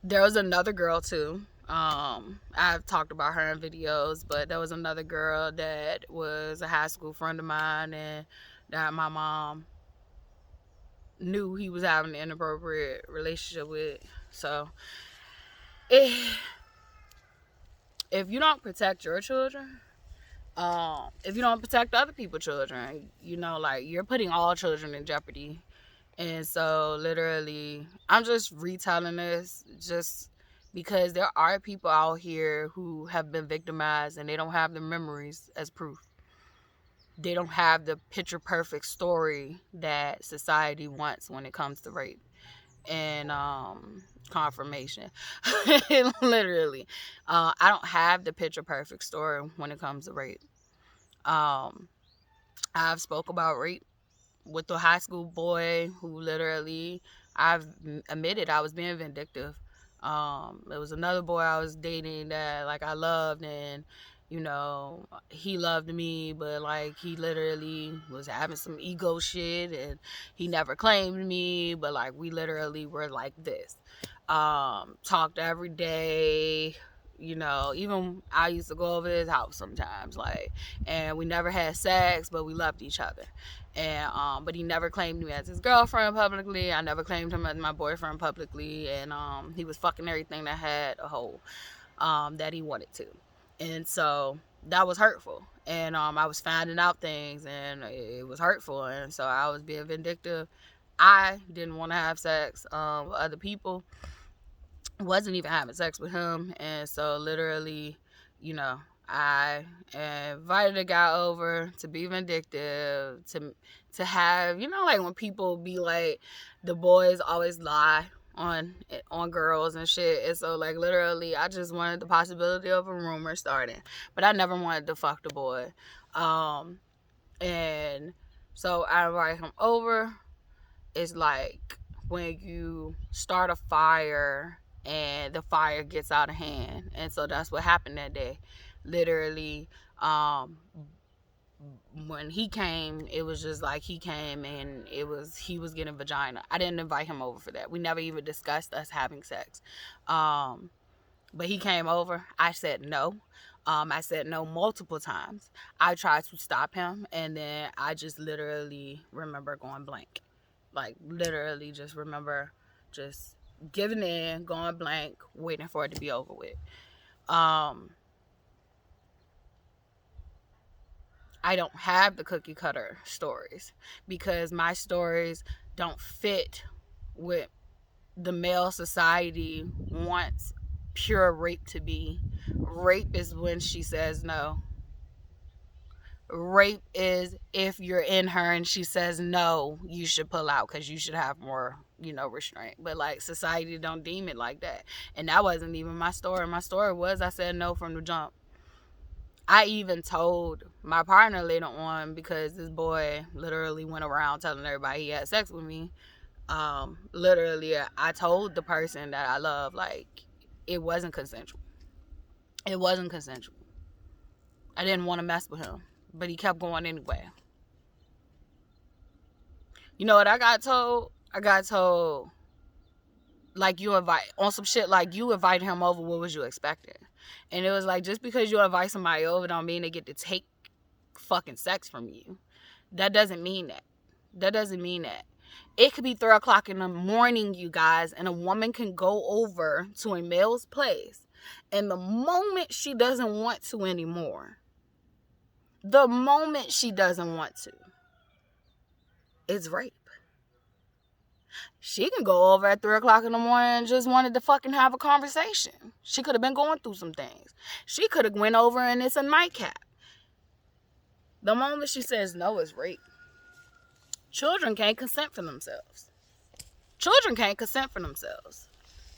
there was another girl, too. I've talked about her in videos, but there was another girl that was a high school friend of mine, and that my mom knew he was having an inappropriate relationship with. So, if you don't protect your children, if you don't protect other people's children, like, you're putting all children in jeopardy. And so, literally, I'm just retelling this just because there are people out here who have been victimized, and they don't have the memories as proof. They don't have the picture perfect story that society wants when it comes to rape and confirmation. Literally, I don't have the picture perfect story when it comes to rape. I've spoke about rape with the high school boy who literally, I've admitted I was being vindictive. There was another boy I was dating that, like, I loved, and he loved me, but, like, he literally was having some ego shit, and he never claimed me, but, like, we literally were like this. Talked every day, You know, even I used to go over his house sometimes, like, and we never had sex, but we loved each other. And but he never claimed me as his girlfriend publicly. I never claimed him as my boyfriend publicly. And he was fucking everything that had a hole that he wanted to. And so that was hurtful. And I was finding out things, and it was hurtful. And so I was being vindictive. I didn't want to have sex with other people. Wasn't even having sex with him. And so literally, you know, I invited a guy over to be vindictive, to have, you know, like when people be like, the boys always lie on girls and shit. And so like literally I just wanted the possibility of a rumor starting, but I never wanted to fuck the boy. And so I invite him over. It's like when you start a fire and the fire gets out of hand. And so that's what happened that day. Literally, when he came, it was just like he came and he was getting vagina. I didn't invite him over for that. We never even discussed us having sex. But he came over. I said no. I said no multiple times. I tried to stop him, and then I just literally remember going blank. Like literally just remember just giving in, going blank, waiting for it to be over with. I don't have the cookie cutter stories because my stories don't fit with the male society wants pure rape to be. Rape is when she says no. Rape is if you're in her and she says no, you should pull out because you should have more, you know, restraint. But like society don't deem it like that. And that wasn't even my story. My story was I said no from the jump. I even told my partner later on, because this boy literally went around telling everybody he had sex with me. Literally, I told the person that I love, like, it wasn't consensual. It wasn't consensual. I didn't want to mess with him, but he kept going anyway. You know what I got told? I got told, like, you invite, on some shit, like, you invited him over, what was you expecting? And it was like, just because you invite somebody over don't mean they get to take fucking sex from you. That doesn't mean that. That doesn't mean that. It could be 3 o'clock in the morning, you guys, and a woman can go over to a male's place, and the moment she doesn't want to anymore, the moment she doesn't want to, it's rape. She can go over at 3 o'clock in the morning and just wanted to fucking have a conversation. She could have been going through some things. She could have went over and it's a nightcap. The moment she says no, it's rape. Children can't consent for themselves. Children can't consent for themselves.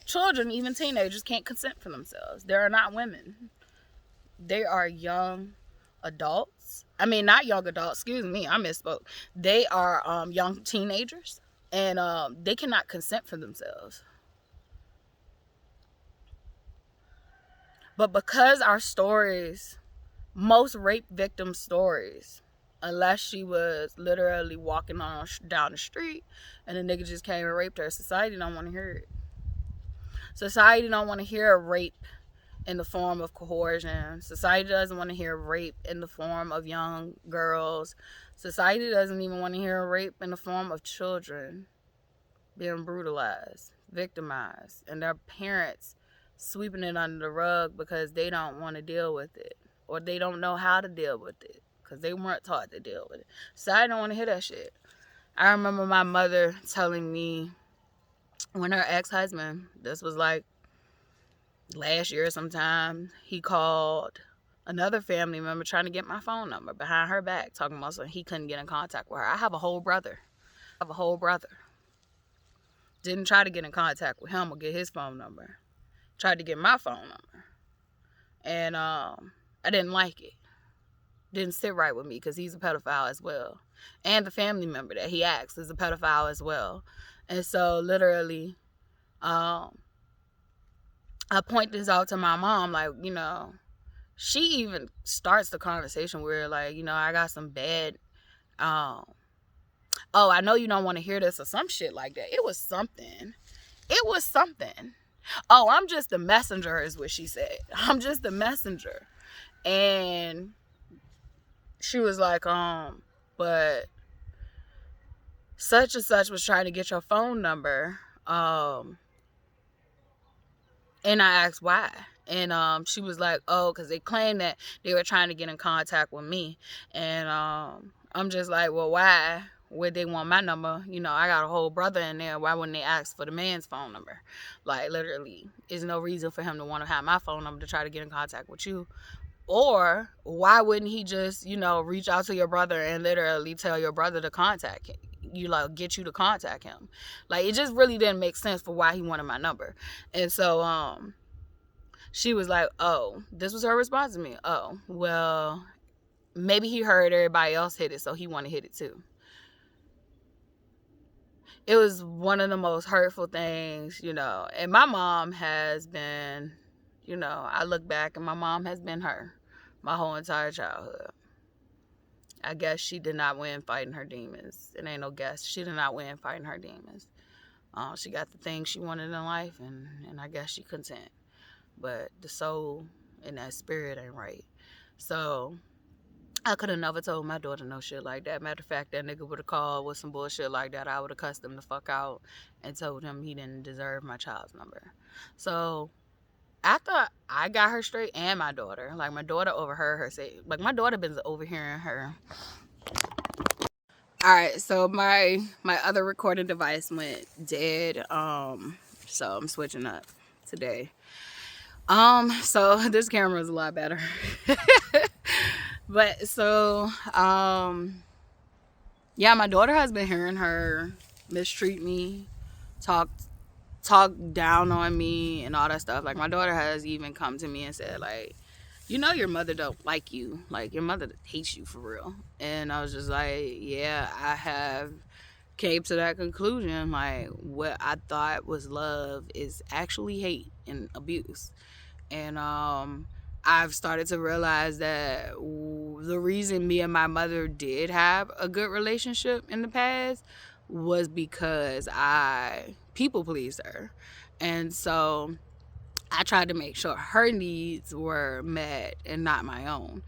Children, even teenagers, can't consent for themselves. They are not women. They are young adults. I mean, not young adults. Excuse me, I misspoke. They are young teenagers. And they cannot consent for themselves. But because our stories, most rape victim stories, unless she was literally walking down the street and a nigga just came and raped her, society don't want to hear it. Society don't want to hear a rape in the form of coercion. Society doesn't want to hear rape in the form of young girls. Society doesn't even want to hear rape in the form of children being brutalized, victimized, and their parents sweeping it under the rug because they don't want to deal with it, or they don't know how to deal with it because they weren't taught to deal with it. Society don't want to hear that shit. I remember my mother telling me when her ex-husband, this was like last year sometime, he called another family member trying to get my phone number behind her back, talking about something he couldn't get in contact with her. I have a whole brother. Didn't try to get in contact with him or get his phone number. Tried to get my phone number. And I didn't like it. Didn't sit right with me because he's a pedophile as well. And the family member that he asked is a pedophile as well. And so literally, I point this out to my mom, like, you know, she even starts the conversation where, like, you know, I got some bad, oh, I know you don't want to hear this or some shit like that. It was something. Oh, I'm just the messenger is what she said. I'm just the messenger. And she was like, but such and such was trying to get your phone number. And I asked why. And she was like, oh, because they claimed that they were trying to get in contact with me. And I'm just like, well, why would they want my number? You know, I got a whole brother in there. Why wouldn't they ask for the man's phone number? Like, literally, there's no reason for him to want to have my phone number to try to get in contact with you. Or why wouldn't he just, you know, reach out to your brother and literally tell your brother to contact him? You like get you to contact him. Like, it just really didn't make sense for why he wanted my number. And so she was like, oh, this was her response to me. Oh, well, maybe he heard everybody else hit it, so he want to hit it too. It was one of the most hurtful things, you know. And my mom has been, you know, I look back and my mom has been her my whole entire childhood. I guess she did not win fighting her demons. It ain't no guess. She did not win fighting her demons. She got the things she wanted in life, and I guess she content. But the soul and that spirit ain't right. So I could have never told my daughter no shit like that. Matter of fact, that nigga would have called with some bullshit like that. I would have cussed him the fuck out and told him he didn't deserve my child's number. So after I got her straight, and my daughter, like, my daughter overheard her say, like, my daughter been overhearing her. All right, so my other recording device went dead. So I'm switching up today. So this camera is a lot better. But so yeah, my daughter has been hearing her mistreat me, talk down on me and all that stuff. Like, my daughter has even come to me and said, like, you know, your mother don't like you. Like, your mother hates you for real. And I was just like, yeah, I have came to that conclusion. Like, what I thought was love is actually hate and abuse. And I've started to realize that the reason me and my mother did have a good relationship in the past was because I people pleased her. And so I tried to make sure her needs were met and not my own.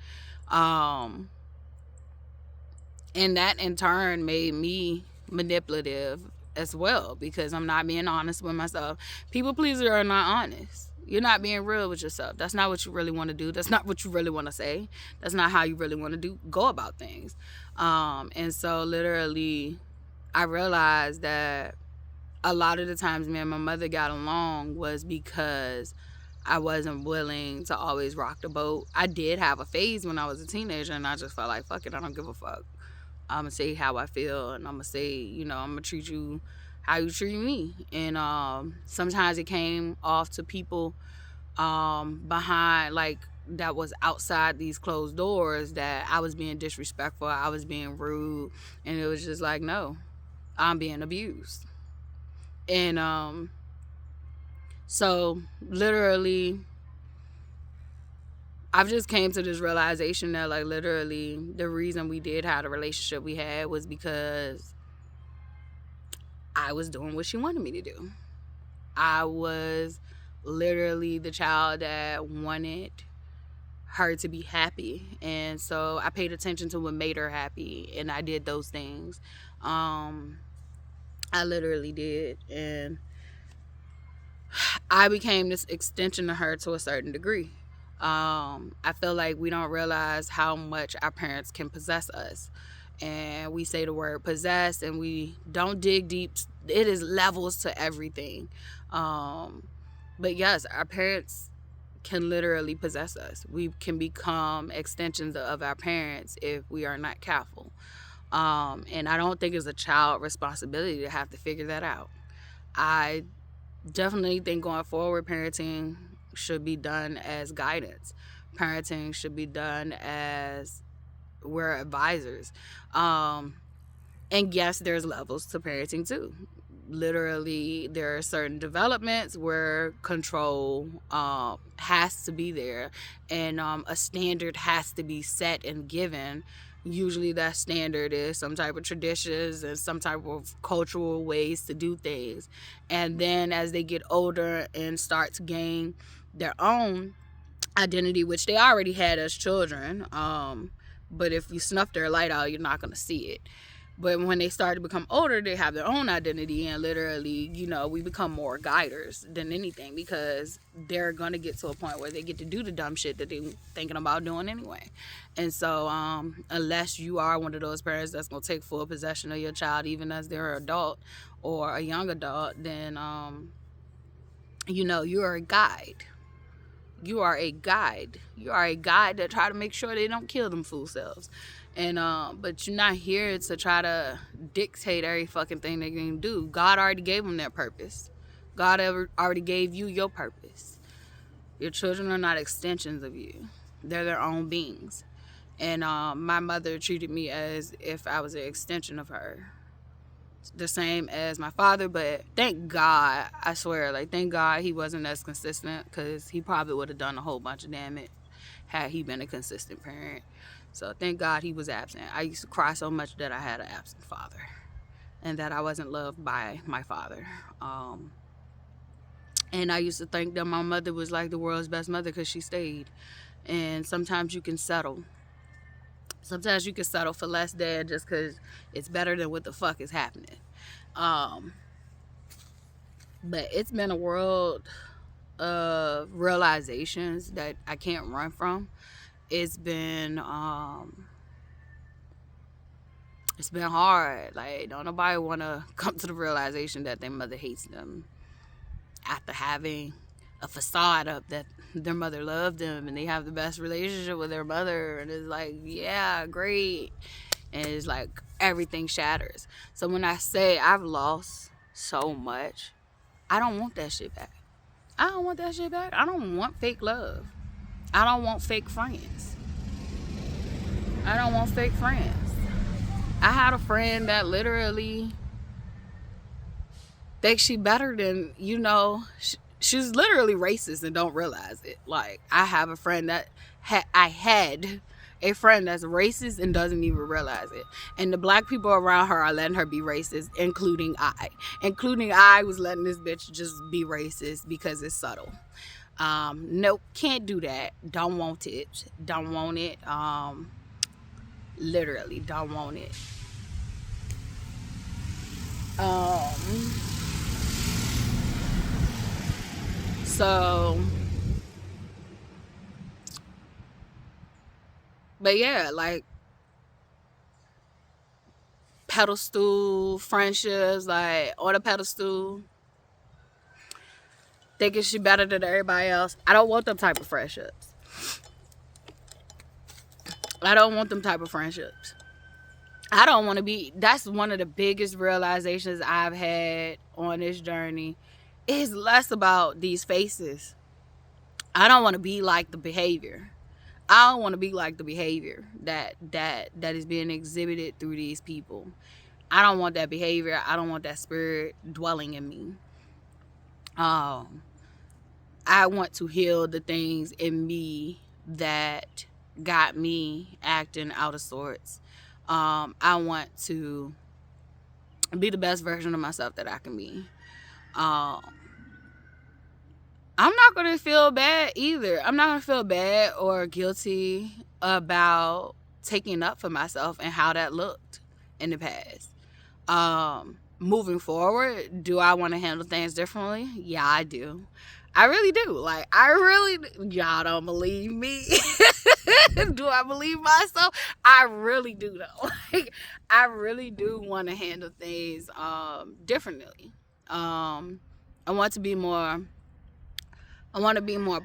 And that in turn made me manipulative as well, because I'm not being honest with myself. People pleasers are not honest. You're not being real with yourself. That's not what you really want to do. That's not what you really want to say. That's not how you really want to go about things. And so literally I realized that a lot of the times me and my mother got along was because I wasn't willing to always rock the boat. I did have a phase when I was a teenager, and I just felt like, fuck it, I don't give a fuck. I'm going to say how I feel, and I'm going to say, you know, I'm going to treat you how you treat me. And sometimes it came off to people behind, like, that was outside these closed doors, that I was being disrespectful, I was being rude, and it was just like, no, I'm being abused. And so literally I've just came to this realization that, like, literally the reason we did have the relationship we had was because I was doing what she wanted me to do. I was literally the child that wanted her to be happy, and so I paid attention to what made her happy, and I did those things. I literally did, and I became this extension of her to a certain degree. I feel like we don't realize how much our parents can possess us, and we say the word possess and we don't dig deep. It is levels to everything. But yes, our parents can literally possess us. We can become extensions of our parents if we are not careful. And I don't think it's a child responsibility to have to figure that out. I definitely think going forward, parenting should be done as guidance. Parenting should be done as we're advisors. And yes, there's levels to parenting too. Literally, there are certain developments where control has to be there, and a standard has to be set and given Usually that standard is some type of traditions and some type of cultural ways to do things. And then as they get older and start to gain their own identity, which they already had as children, but if you snuff their light out, you're not going to see it. But when they start to become older, they have their own identity, and literally, we become more guiders than anything, because they're going to get to a point where they get to do the dumb shit that they're thinking about doing anyway. And so unless you are one of those parents that's going to take full possession of your child, even as they're an adult or a young adult, then, you're a guide. You are a guide. You are a guide that try to make sure they don't kill them fool selves. And but you're not here to try to dictate every fucking thing they can do. God already gave them their purpose. God already gave you your purpose. Your children are not extensions of you. They're their own beings. And my mother treated me as if I was an extension of her. The same as my father, but thank God, I swear, thank God he wasn't as consistent, because he probably would have done a whole bunch of damage had he been a consistent parent. So thank God he was absent. I used to cry so much that I had an absent father, and that I wasn't loved by my father. And I used to think that my mother was like the world's best mother because she stayed. And sometimes you can settle. Sometimes you can settle for less than, just because it's better than what the fuck is happening. But it's been a world of realizations that I can't run from. It's been hard. Don't nobody want to come to the realization that their mother hates them after having a facade up that their mother loved them and they have the best relationship with their mother, and it's like, yeah, great, and it's like everything shatters. So when I say I've lost so much, I don't want that shit back. I don't want that shit back. I don't want fake love. I don't want fake friends. I don't want fake friends. I had a friend that literally thinks she better than, she's literally racist and don't realize it. I have a friend that I had a friend that's racist and doesn't even realize it. And the black people around her are letting her be racist, including I. Including I was letting this bitch just be racist because it's subtle. Nope, can't do that. Don't want it. Don't want it. Literally don't want it. So, but yeah, pedestal friendships, on a pedestal, thinking she better than everybody else. I don't want them type of friendships. I don't want them type of friendships. I don't want to be. That's one of the biggest realizations I've had on this journey. Is less about these faces. I don't want to be like the behavior. I don't want to be like the behavior that is being exhibited through these people. I don't want that behavior. I don't want that spirit dwelling in me. I want to heal the things in me that got me acting out of sorts. I want to be the best version of myself that I can be. I'm not going to feel bad either. I'm not going to feel bad or guilty about taking up for myself and how that looked in the past. Moving forward, do I want to handle things differently? Yeah, I do. I really do. Y'all don't believe me. Do I believe myself? I really do though. I really do want to handle things differently. I want to be more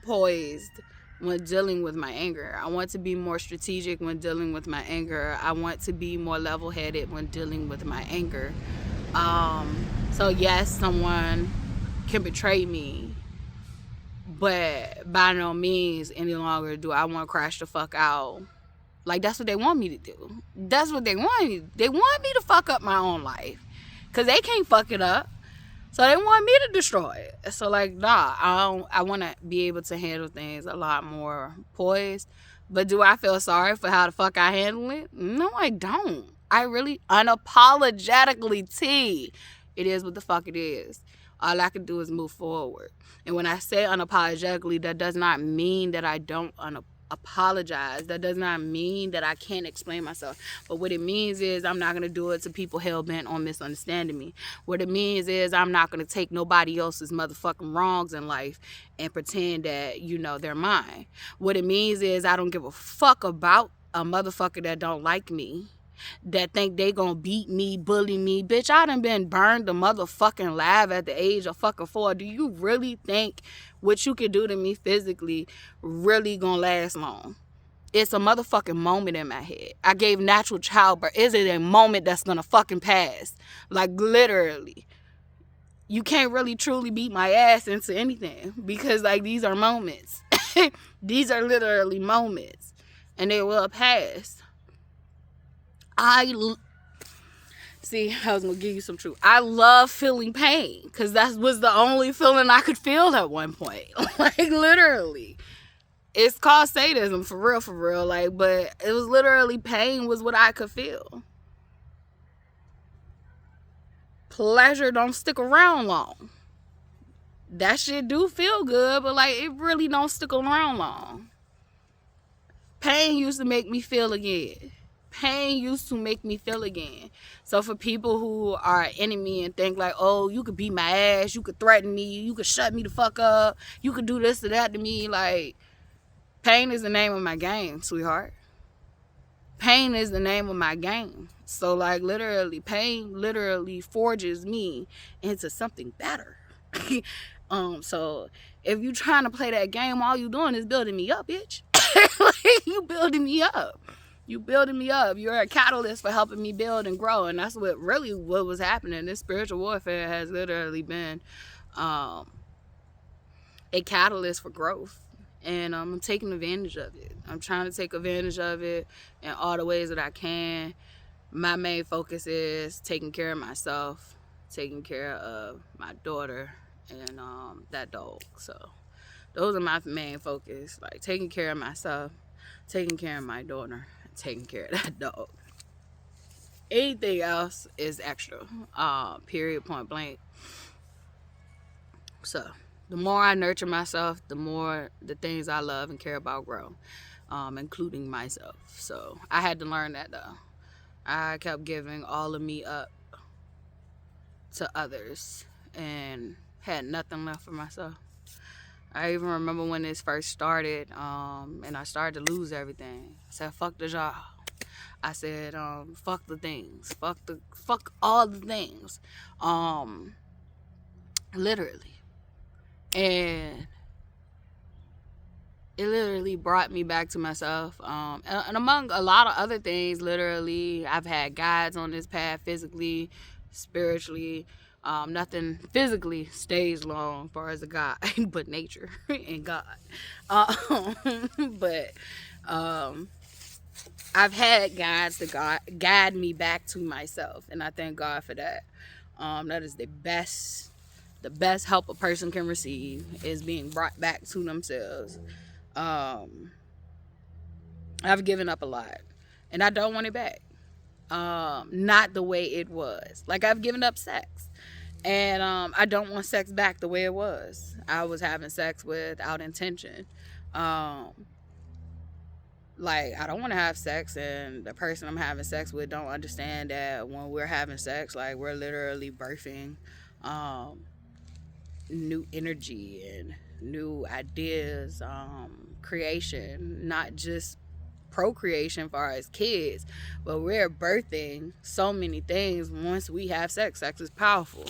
poised when dealing with my anger. I want to be more strategic when dealing with my anger. I want to be more level-headed when dealing with my anger. So yes, someone can betray me, but by no means any longer do I want to crash the fuck out. That's what they want me to do. That's what they want me. They want me to fuck up my own life, because they can't fuck it up. So they want me to destroy it. So nah, I want to be able to handle things a lot more poised, But do I feel sorry for how the fuck I handle it? No, I don't. I really unapologetically it is what the fuck it is. All I can do is move forward. And when I say unapologetically, that does not mean that I don't apologize. That does not mean that I can't explain myself. But what it means is I'm not going to do it to people hell-bent on misunderstanding me. What it means is I'm not going to take nobody else's motherfucking wrongs in life and pretend that, they're mine. What it means is I don't give a fuck about a motherfucker that don't like me, that think they gonna beat me, bully me. Bitch, I done been burned the motherfucking live at the age of fucking 4. Do you really think what you can do to me physically really gonna last long? It's a motherfucking moment in my head. I gave natural childbirth. Is it a moment that's gonna fucking pass? Like, literally. You can't really truly beat my ass into anything because, like, these are moments. These are literally moments. And they will pass. I was going to give you some truth. I love feeling pain because that was the only feeling I could feel at one point. Like, literally. It's called sadism, for real. Like, but it was literally pain was what I could feel. Pleasure don't stick around long. That shit do feel good, but, like, it really don't stick around long. Pain used to make me feel again. Pain used to make me feel again. So for people who are an enemy and think like, oh, you could beat my ass, you could threaten me, you could shut me the fuck up, you could do this or that to me, like, pain is the name of my game, sweetheart. Pain is the name of my game. So, like, literally, pain literally forges me into something better. So if you trying to play that game, all you doing is building me up, bitch. Like, you building me up. You building me up. You're a catalyst for helping me build and grow. And that's what was happening. This spiritual warfare has literally been a catalyst for growth. And I'm taking advantage of it. I'm trying to take advantage of it in all the ways that I can. My main focus is taking care of myself, taking care of my daughter, and that dog. So those are my main focus. Like, taking care of myself, taking care of my daughter, taking care of that dog. Anything else is extra. Period, point blank. So the more I nurture myself, the more the things I love and care about grow, including myself. So I had to learn that, though. I kept giving all of me up to others and had nothing left for myself. I even remember when this first started, and I started to lose everything. I said, fuck the job. I said, fuck the things. Fuck all the things. Literally. And it literally brought me back to myself. And among a lot of other things, literally, I've had guides on this path, physically, spiritually. Nothing physically stays long as far as a God, but nature and God. But I've had guides to guide me back to myself, and I thank God for that. That is the best help a person can receive, is being brought back to themselves. I've given up a lot, and I don't want it back. Not the way it was. Like, I've given up sex, and I don't want sex back the way it was. I was having sex without intention. Like, I don't want to have sex, and the person I'm having sex with don't understand that when we're having sex, like, we're literally birthing new energy and new ideas, creation, not just procreation for as kids, but we're birthing so many things once we have sex. Sex is powerful.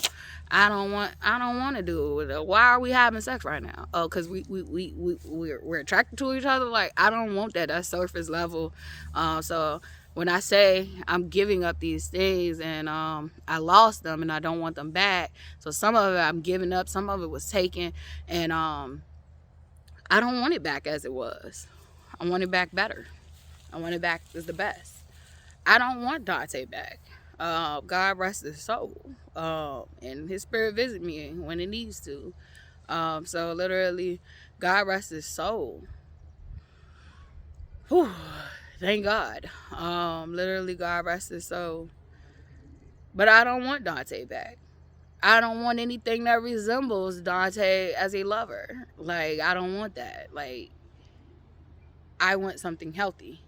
I don't want to do it. Why are we having sex right now? Oh, because we're attracted to each other. Like, I don't want that. That's surface level. So when I say I'm giving up these things and I lost them and I don't want them back, so some of it I'm giving up, some of it was taken, and I don't want it back as it was. I want it back better. I want it back as the best. I don't want Dante back. God rest his soul. And his spirit visit me when it needs to. So literally, God rest his soul. Whew, thank God. Literally, God rest his soul. But I don't want Dante back. I don't want anything that resembles Dante as a lover. Like, I don't want that. Like, I want something healthy.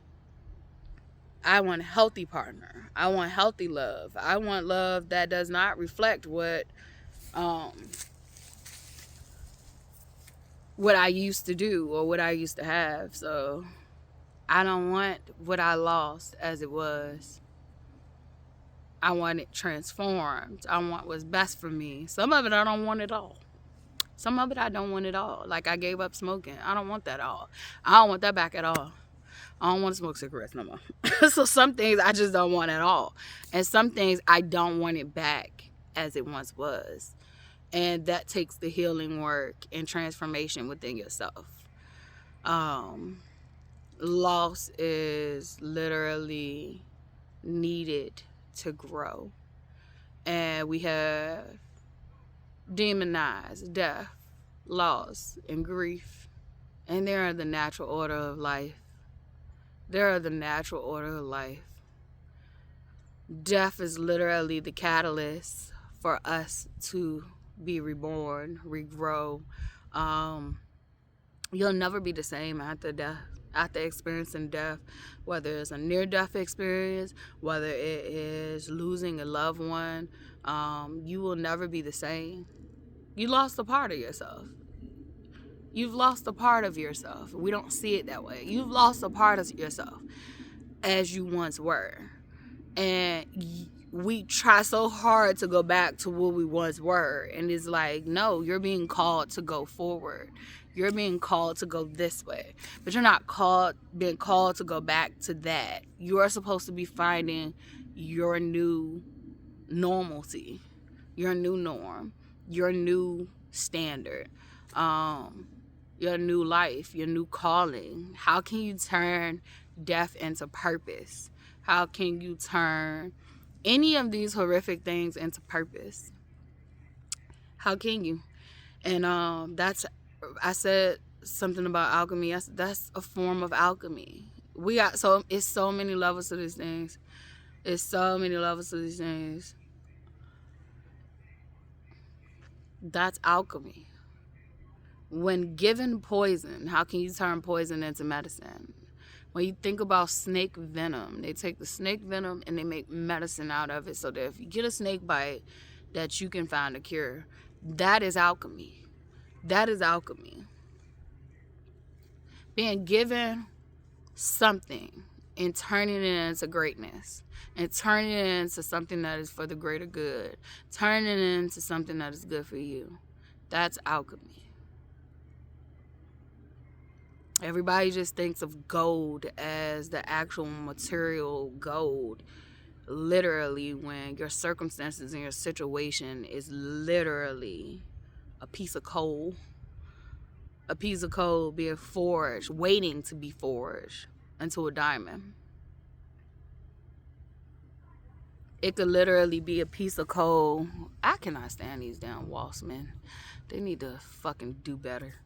I want a healthy partner. I want healthy love. I want love that does not reflect um what I used to do or what I used to have. So I don't want what I lost as it was. I want it transformed. I want what's best for me. Some of it I don't want at all. Some of it I don't want at all. Like, I gave up smoking. I don't want that at all. I don't want that back at all. I don't want to smoke cigarettes no more. So some things I just don't want at all. And some things I don't want it back as it once was. And that takes the healing work and transformation within yourself. Loss is literally needed to grow. And we have demonized death, loss, and grief. And they are the natural order of life. They are the natural order of life. Death is literally the catalyst for us to be reborn, regrow. You'll never be the same after death, after experiencing death, whether it's a near-death experience, whether it is losing a loved one. You will never be the same. You lost a part of yourself. You've lost a part of yourself. We don't see it that way. You've lost a part of yourself as you once were. And we try so hard to go back to what we once were. And it's like, no, you're being called to go forward. You're being called to go this way. But you're not being called to go back to that. You are supposed to be finding your new normalcy, your new norm, your new standard, your new life, your new calling. How can you turn death into purpose? How can you turn any of these horrific things into purpose? How can you? And I said something about alchemy. That's a form of alchemy. It's so many levels to these things. It's so many levels to these things. That's alchemy. When given poison, how can you turn poison into medicine? When you think about snake venom, they take the snake venom and they make medicine out of it so that if you get a snake bite, that you can find a cure. That is alchemy. That is alchemy. Being given something and turning it into greatness and turning it into something that is for the greater good, turning it into something that is good for you. That's alchemy. Everybody just thinks of gold as the actual material gold. Literally, when your circumstances and your situation is literally a piece of coal being forged, waiting to be forged into a diamond. It could literally be a piece of coal. I cannot stand these damn Walsmen. They need to fucking do better.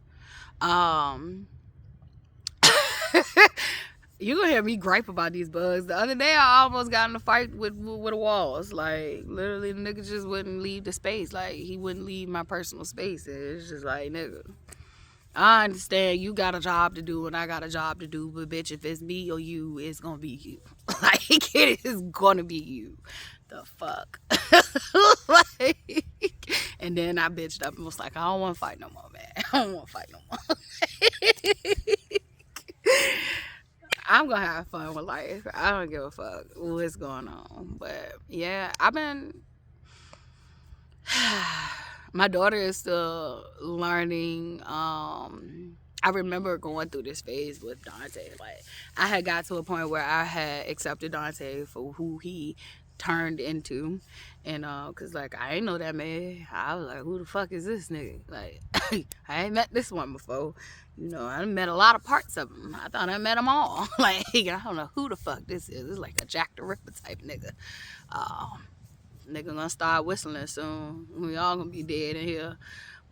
You're gonna hear me gripe about these bugs. The other day, I almost got in a fight with the walls. Like, literally, the nigga just wouldn't leave the space. Like, he wouldn't leave my personal space. It's just like, nigga, I understand you got a job to do and I got a job to do, but bitch, if it's me or you, it's gonna be you. Like, it is gonna be you. The fuck? Like, and then I bitched up and was like, I don't want to fight no more, man. I don't want to fight no more. I'm gonna have fun with life. I don't give a fuck what's going on. But yeah, my daughter is still learning. I remember going through this phase with Dante. Like, I had got to a point where I had accepted Dante for who he turned into. And cause like, I ain't know that man. I was like, who the fuck is this nigga? Like, I ain't met this one before. You know, I met a lot of parts of him. I thought I met them all. Like, I don't know who the fuck this is. It's like a Jack the Ripper type nigga. Nigga gonna start whistling soon. We all gonna be dead in here.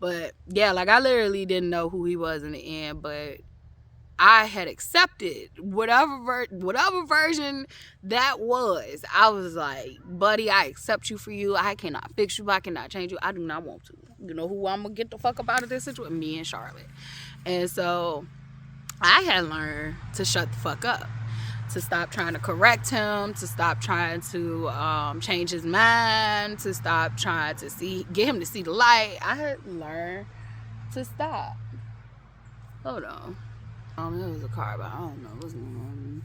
But yeah, like, I literally didn't know who he was in the end. But I had accepted whatever version that was. I was like, buddy, I accept you for you. I cannot fix you. I cannot change you. I do not want to. You know who I'm going to get the fuck up out of this situation? Me and Charlotte. And so I had learned to shut the fuck up, to stop trying to correct him, to stop trying to change his mind, to stop trying to get him to see the light. I had learned to stop. Hold on. It was a car, but I don't know what's going on.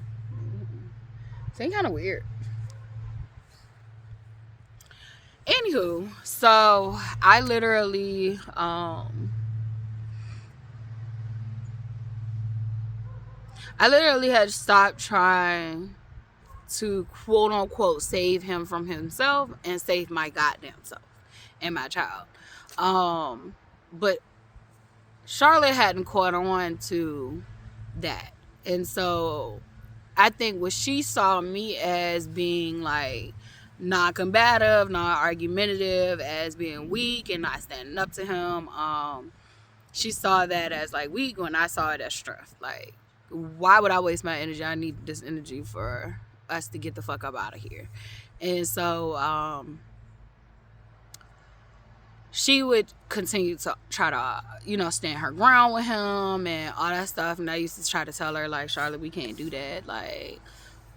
Seemed kind of weird. Anywho, so I literally had stopped trying to quote unquote save him from himself and save my goddamn self and my child. But Charlotte hadn't caught on to that. And so I think what she saw me as being like non-combative, non-argumentative, as being weak and not standing up to him, she saw that as like weak when I saw it as strength. Like, why would I waste my energy? I need this energy for us to get the fuck up out of here. And so she would continue to try to, stand her ground with him and all that stuff. And I used to try to tell her, like, Charlotte, we can't do that. Like,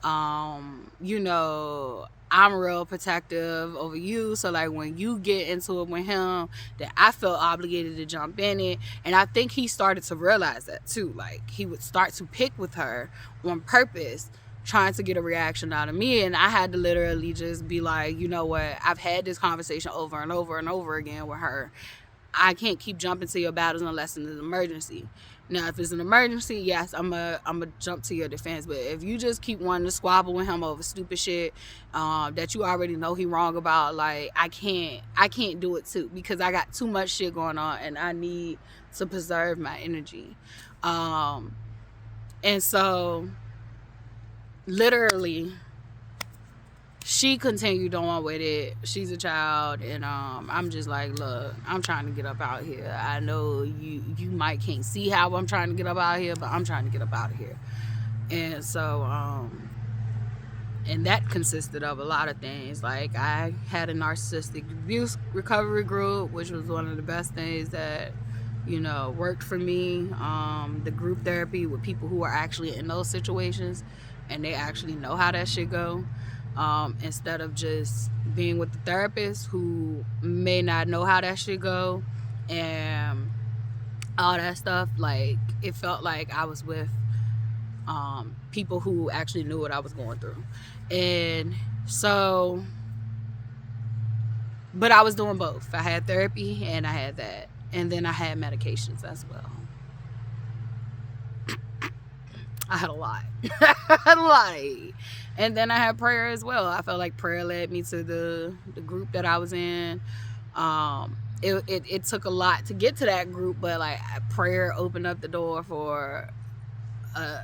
I'm real protective over you. So, like, when you get into it with him, that I felt obligated to jump in it. And I think he started to realize that, too. Like, he would start to pick with her on purpose, trying to get a reaction out of me. And I had to literally just be like, you know what, I've had this conversation over and over and over again with her. I can't keep jumping to your battles unless it's an emergency. Now, if it's an emergency, yes, I'm a jump to your defense. But if you just keep wanting to squabble with him over stupid shit that you already know he wrong about, like, I can't do it too, because I got too much shit going on and I need to preserve my energy. And so literally she continued on with it. She's a child, and I'm just like, look, I'm trying to get up out here. I know you might can't see how I'm trying to get up out here, but I'm trying to get up out of here. And so and that consisted of a lot of things. Like, I had a narcissistic abuse recovery group, which was one of the best things that worked for me. The group therapy with people who are actually in those situations and they actually know how that shit go, instead of just being with the therapist who may not know how that shit go and all that stuff. Like, it felt like I was with people who actually knew what I was going through. And so, but I was doing both. I had therapy and I had that, and then I had medications as well. I had a lot. And then I had prayer as well. I felt like prayer led me to the group that I was in. It took a lot to get to that group, but like, prayer opened up the door for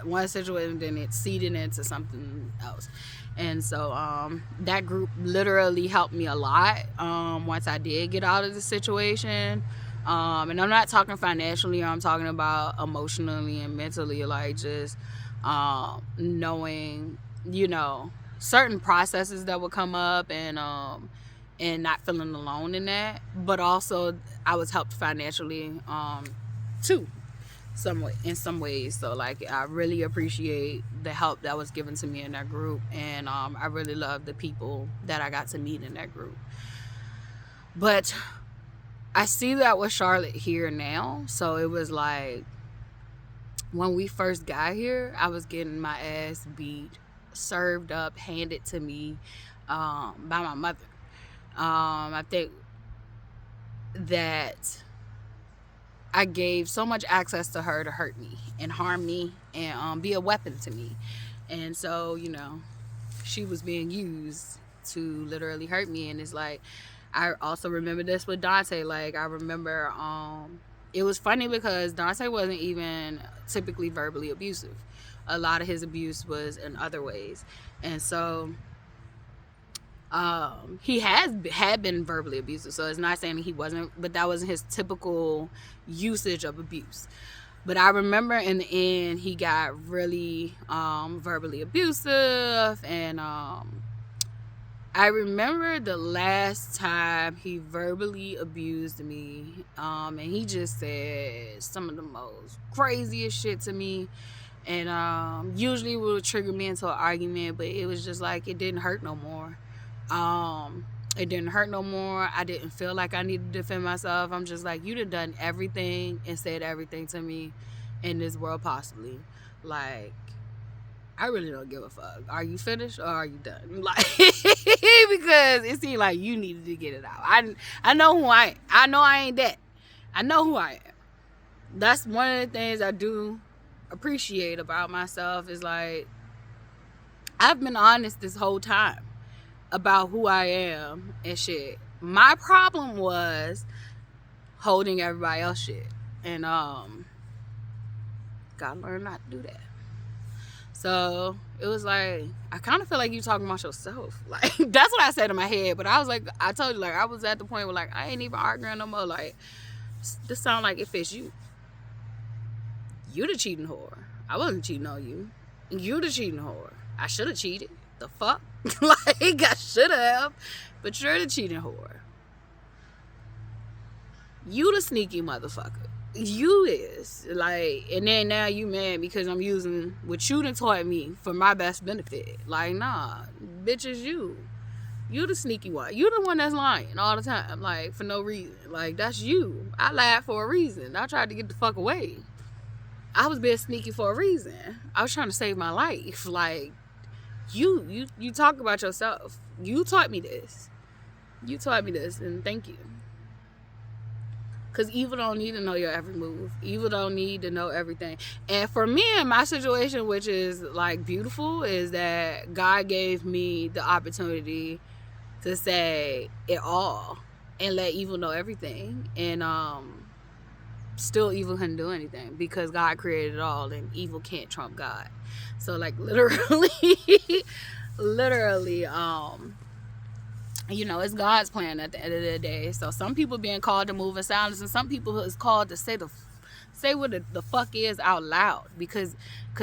one situation, then it seeded into something else. And so that group literally helped me a lot once I did get out of the situation. And I'm not talking financially, I'm talking about emotionally and mentally, like just knowing, certain processes that would come up, and not feeling alone in that. But also I was helped financially too, in some ways. So like, I really appreciate the help that was given to me in that group, and I really love the people that I got to meet in that group. But I see that with Charlotte here now. So it was like, when we first got here, I was getting my ass beat, served up, handed to me by my mother. I think that I gave so much access to her to hurt me and harm me and be a weapon to me. And so, she was being used to literally hurt me. And it's like, I also remember this with Dante. Like, I remember it was funny because Dante wasn't even typically verbally abusive. A lot of his abuse was in other ways. And so he had been verbally abusive. So it's not saying he wasn't, but that wasn't his typical usage of abuse. But I remember in the end, he got really verbally abusive. And I remember the last time he verbally abused me. And he just said some of the most craziest shit to me. And usually it would trigger me into an argument, but it was just like it didn't hurt no more. It didn't hurt no more. I didn't feel like I needed to defend myself. I'm just like, you done everything and said everything to me in this world possibly. Like, I really don't give a fuck. Are you finished or are you done? Like, because it seemed like you needed to get it out. I know who I am. I know I ain't that. I know who I am. That's one of the things I do appreciate about myself is like, I've been honest this whole time about who I am and shit. My problem was holding everybody else shit. And gotta learn not to do that. So it was like, I kind of feel like you talking about yourself. Like, that's what I said in my head. But I was like, I told you, like, I was at the point where, like, I ain't even arguing no more. Like, this sound like it fits you. You the cheating whore. I wasn't cheating on you. You the cheating whore. I should have cheated. The fuck? Like, I should have. But you're the cheating whore. You the sneaky motherfucker. You is. Like, and then now you mad because I'm using what you done taught me for my best benefit. Like, nah. Bitch, is you. You the sneaky one. You the one that's lying all the time. Like, for no reason. Like, that's you. I lied for a reason. I tried to get the fuck away. I was being sneaky for a reason. I was trying to save my life. Like, you talk about yourself. You taught me this. You taught me this, and thank you. Because evil don't need to know your every move. Evil don't need to know everything. And for me in my situation, which is like beautiful, is that God gave me the opportunity to say it all and let evil know everything. And still evil couldn't do anything because God created it all and evil can't trump God. So like literally you know, it's God's plan at the end of the day. So some people being called to move in silence, and some people is called to say what the fuck is out loud, because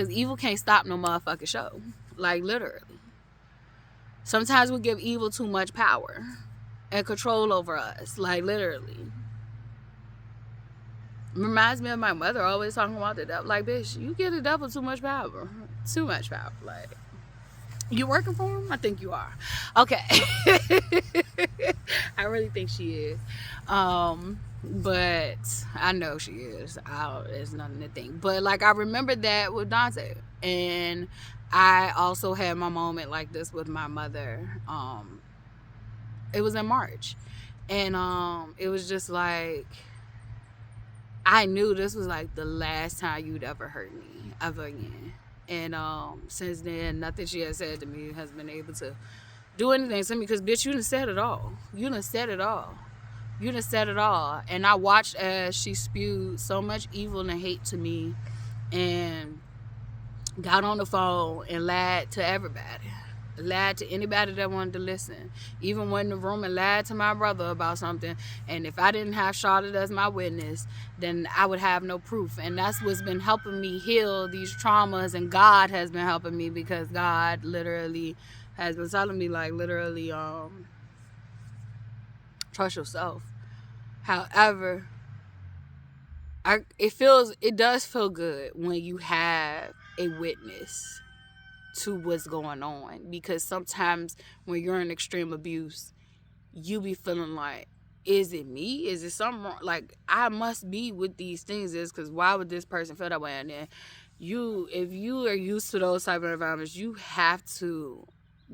evil can't stop no motherfucking show. Like, literally. Sometimes we give evil too much power and control over us. Like, literally. Reminds me of my mother always talking about the devil. Like, bitch, you give the devil too much power. Too much power. Like, you working for him? I think you are. Okay. I really think she is. But I know she is. It's nothing to think. But like, I remember that with Dante. And I also had my moment like this with my mother. It was in March. And it was just like, I knew this was like the last time you'd ever hurt me ever again. And since then, nothing she has said to me has been able to do anything to me. Because, bitch, you done said it all. You done said it all. You done said it all. And I watched as she spewed so much evil and hate to me. And got on the phone and lied to everybody. Lied to anybody that wanted to listen. Even went in the room and lied to my brother about something. And if I didn't have Charlotte as my witness, then I would have no proof. And that's what's been helping me heal these traumas. And God has been helping me, because God literally has been telling me, like, literally, trust yourself. However, it does feel good when you have a witness to what's going on, because sometimes when you're in extreme abuse, you be feeling like, is it me? Is it something wrong? Like, I must be with these things, because why would this person feel that way? And then if you are used to those type of environments, you have to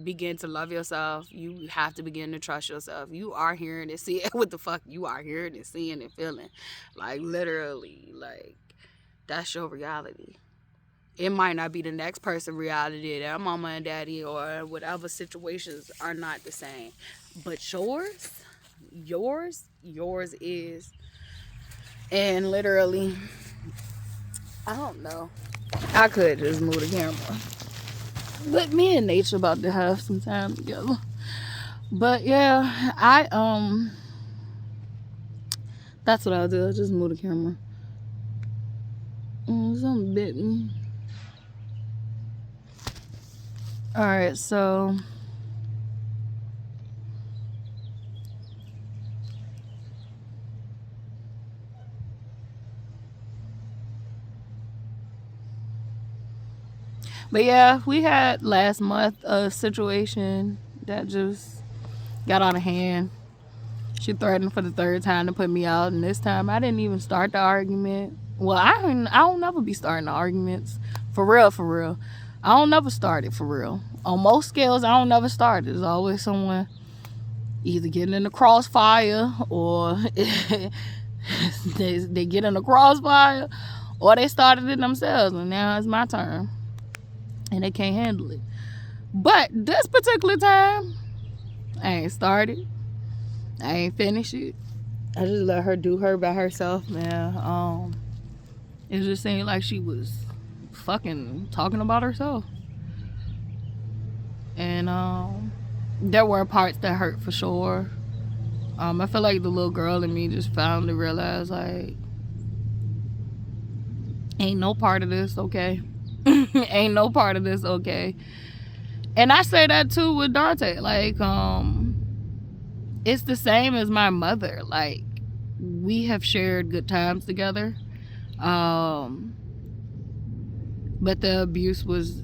begin to love yourself. You have to begin to trust yourself. You are hearing and seeing what the fuck you are hearing and seeing and feeling. Like, literally, like, that's your reality. It might not be the next person's reality. Their mama and daddy or whatever situations are not the same. But yours is. And literally, I don't know. I could just move the camera. But me and nature about to have some time together. But yeah, that's what I'll do. I'll just move the camera. Something bit me. Alright, so but yeah, we had last month a situation that just got out of hand. She threatened for the third time to put me out, and this time I didn't even start the argument. Well, I don't never be starting the arguments. For real, for real. I don't never start it, for real. On most scales, I don't never start it. There's always someone either getting in the crossfire, or they get in the crossfire, or they started it themselves, and now it's my turn. And they can't handle it. But this particular time, I ain't started. I ain't finished it. I just let her do her by herself, man. It just seemed like she was fucking talking about herself. And there were parts that hurt for sure. I feel like the little girl in me just finally realized, like, ain't no part of this okay. Ain't no part of this okay. And I say that too with Dante. Like, it's the same as my mother. Like, we have shared good times together. But the abuse was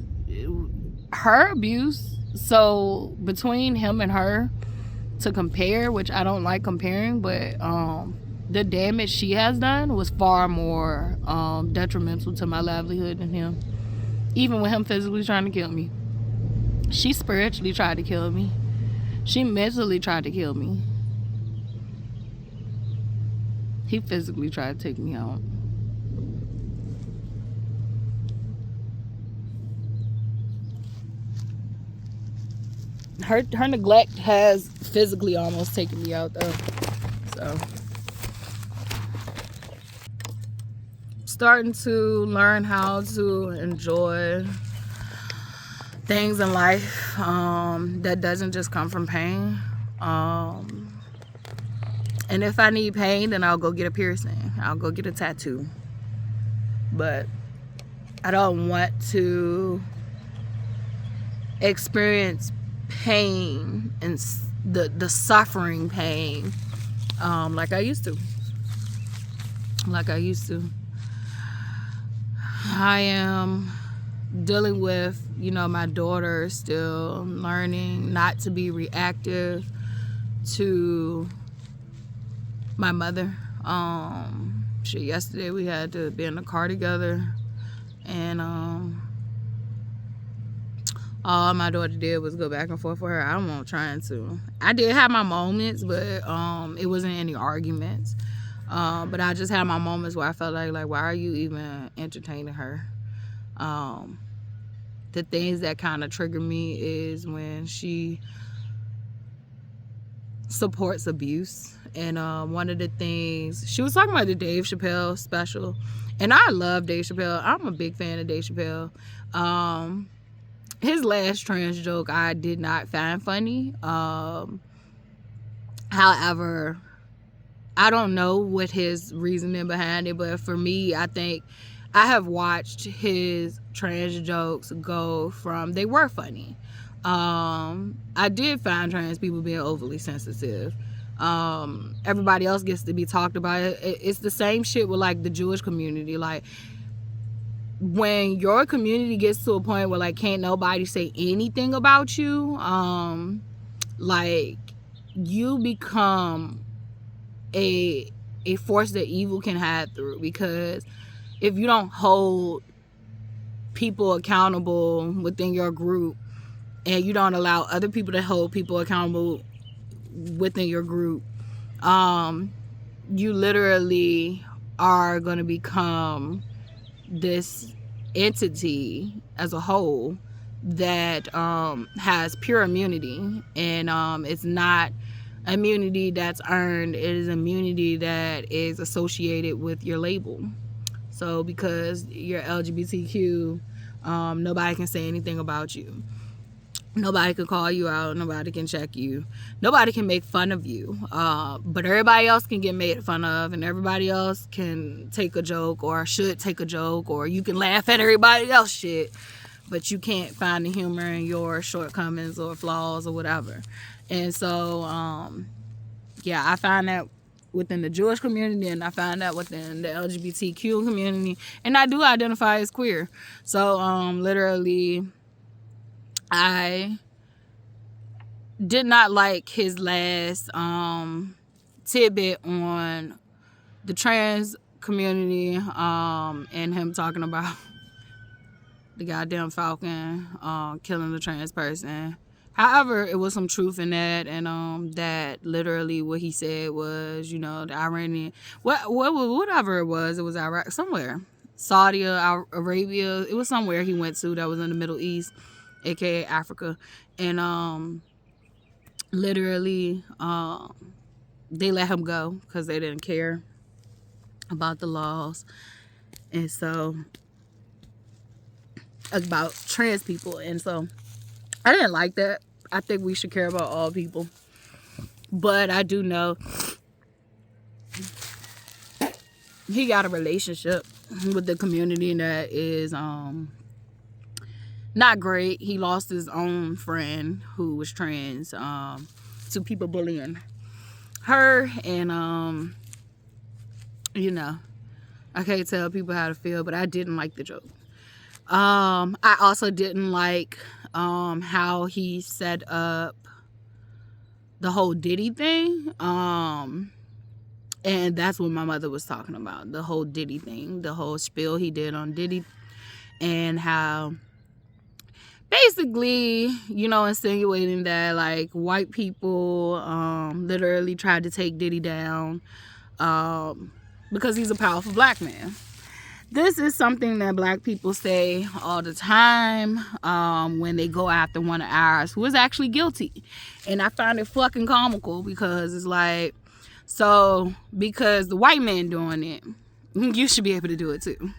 her abuse. So between him and her, to compare, which I don't like comparing, but the damage she has done was far more detrimental to my livelihood than him. Even with him physically trying to kill me. She spiritually tried to kill me. She mentally tried to kill me. He physically tried to take me out. Her neglect has physically almost taken me out though. So starting to learn how to enjoy things in life that doesn't just come from pain. And if I need pain, then I'll go get a piercing. I'll go get a tattoo. But I don't want to experience pain and the suffering pain like I used to. I am dealing with, my daughter still learning not to be reactive to my mother. Yesterday we had to be in the car together, and all my daughter did was go back and forth with her. I wasn't trying to. I did have my moments, but it wasn't any arguments. But I just had my moments where I felt like why are you even entertaining her? The things that kind of trigger me is when she supports abuse. And one of the things, she was talking about the Dave Chappelle special. And I love Dave Chappelle. I'm a big fan of Dave Chappelle. His last trans joke I did not find funny. However, I don't know what his reasoning behind it, but for me, I think I have watched his trans jokes go from, they were funny. I did find trans people being overly sensitive. Everybody else gets to be talked about. It's the same shit with like the Jewish community. Like, when your community gets to a point where like can't nobody say anything about you, like you become a force that evil can hide through, because if you don't hold people accountable within your group, and you don't allow other people to hold people accountable within your group, you literally are going to become this entity as a whole that has pure immunity. And it's not immunity that's earned. It is immunity that is associated with your label. So because you're LGBTQ, nobody can say anything about you. Nobody can call you out. Nobody can check you. Nobody can make fun of you. But everybody else can get made fun of, and everybody else can take a joke or should take a joke, or you can laugh at everybody else shit, but you can't find the humor in your shortcomings or flaws or whatever. And so, yeah, I find that within the Jewish community, and I find that within the LGBTQ community, and I do identify as queer. So, literally, I did not like his last tidbit on the trans community, and him talking about the goddamn falcon killing the trans person. However, it was some truth in that, and that literally what he said was, the Iranian, whatever it was Iraq, somewhere, Saudi Arabia, it was somewhere he went to that was in the Middle East, aka Africa, and literally they let him go because they didn't care about the laws, and so about trans people. And so I didn't like that. I think we should care about all people, but I do know he got a relationship with the community that is not great. He lost his own friend who was trans to people bullying her, and I can't tell people how to feel, but I didn't like the joke. I also didn't like how he set up the whole Diddy thing, and that's what my mother was talking about, the whole Diddy thing, the whole spiel he did on Diddy, and how basically, insinuating that like white people literally tried to take Diddy down because he's a powerful black man. This is something that black people say all the time when they go after one of ours who is actually guilty. And I find it fucking comical because it's like, so because the white man doing it, you should be able to do it too.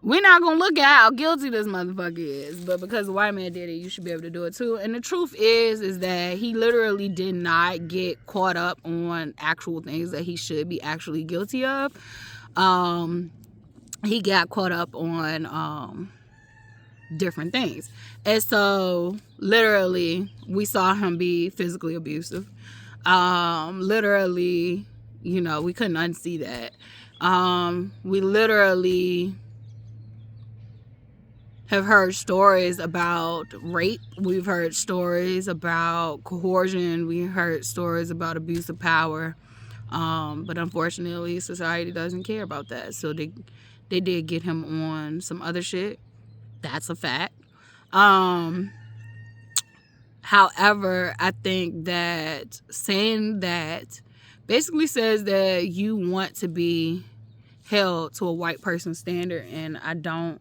We're not going to look at how guilty this motherfucker is, but because the white man did it, you should be able to do it too. And the truth is that he literally did not get caught up on actual things that he should be actually guilty of. He got caught up on different things. And so literally we saw him be physically abusive. Literally, we couldn't unsee that. We literally have heard stories about rape. We've heard stories about coercion. We heard stories about abuse of power. But unfortunately, society doesn't care about that. So they did get him on some other shit. That's a fact. However, I think that saying that basically says that you want to be held to a white person standard, and I don't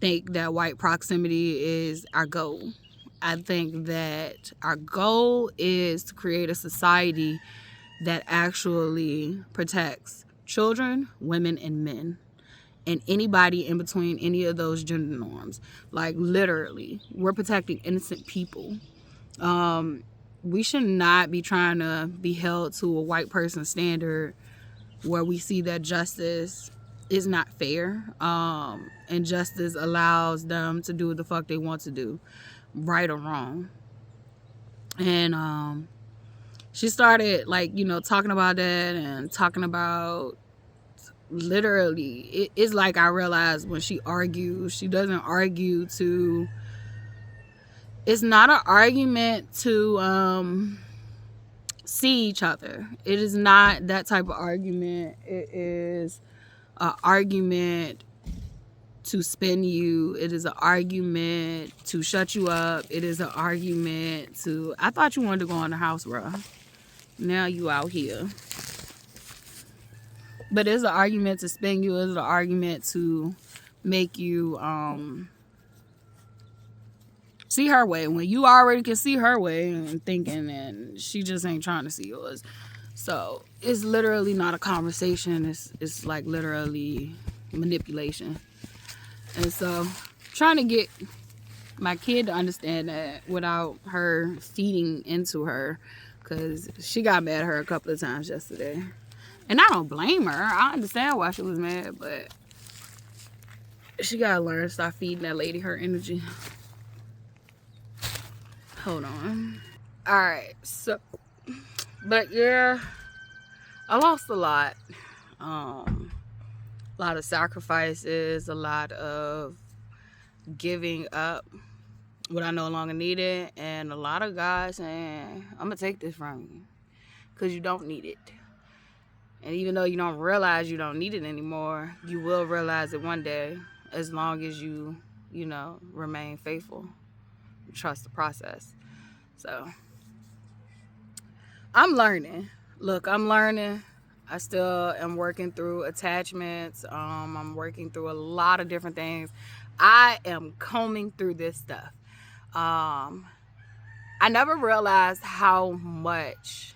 think that white proximity is our goal. I think that our goal is to create a society that actually protects children, women, and men, and anybody in between any of those gender norms. Like literally, we're protecting innocent people. We should not be trying to be held to a white person standard where we see that justice is not fair, and justice allows them to do what the fuck they want to do, right or wrong. And she started talking about that and talking about literally, it's like I realized when she argues, she doesn't argue to, it's not an argument to see each other. It is not that type of argument. It is an argument to spin you. It is an argument to shut you up. It is an argument to, I thought you wanted to go in the house, bro. Now you out here. But it's an argument to spin you. It's an argument to make you see her way when you already can see her way and thinking, and she just ain't trying to see yours. So it's literally not a conversation. It's like literally manipulation. And so trying to get my kid to understand that without her feeding into her, because she got mad at her a couple of times yesterday. And I don't blame her. I understand why she was mad, but she gotta learn to stop feeding that lady her energy. Hold on. Alright, so, but yeah, I lost a lot. A lot of sacrifices, a lot of giving up what I no longer needed, and a lot of guys saying, I'm gonna take this from you because you don't need it. And even though you don't realize you don't need it anymore, you will realize it one day, as long as you remain faithful, trust the process. So I'm learning. Look, I'm learning. I still am working through attachments. I'm working through a lot of different things. I am combing through this stuff. I never realized how much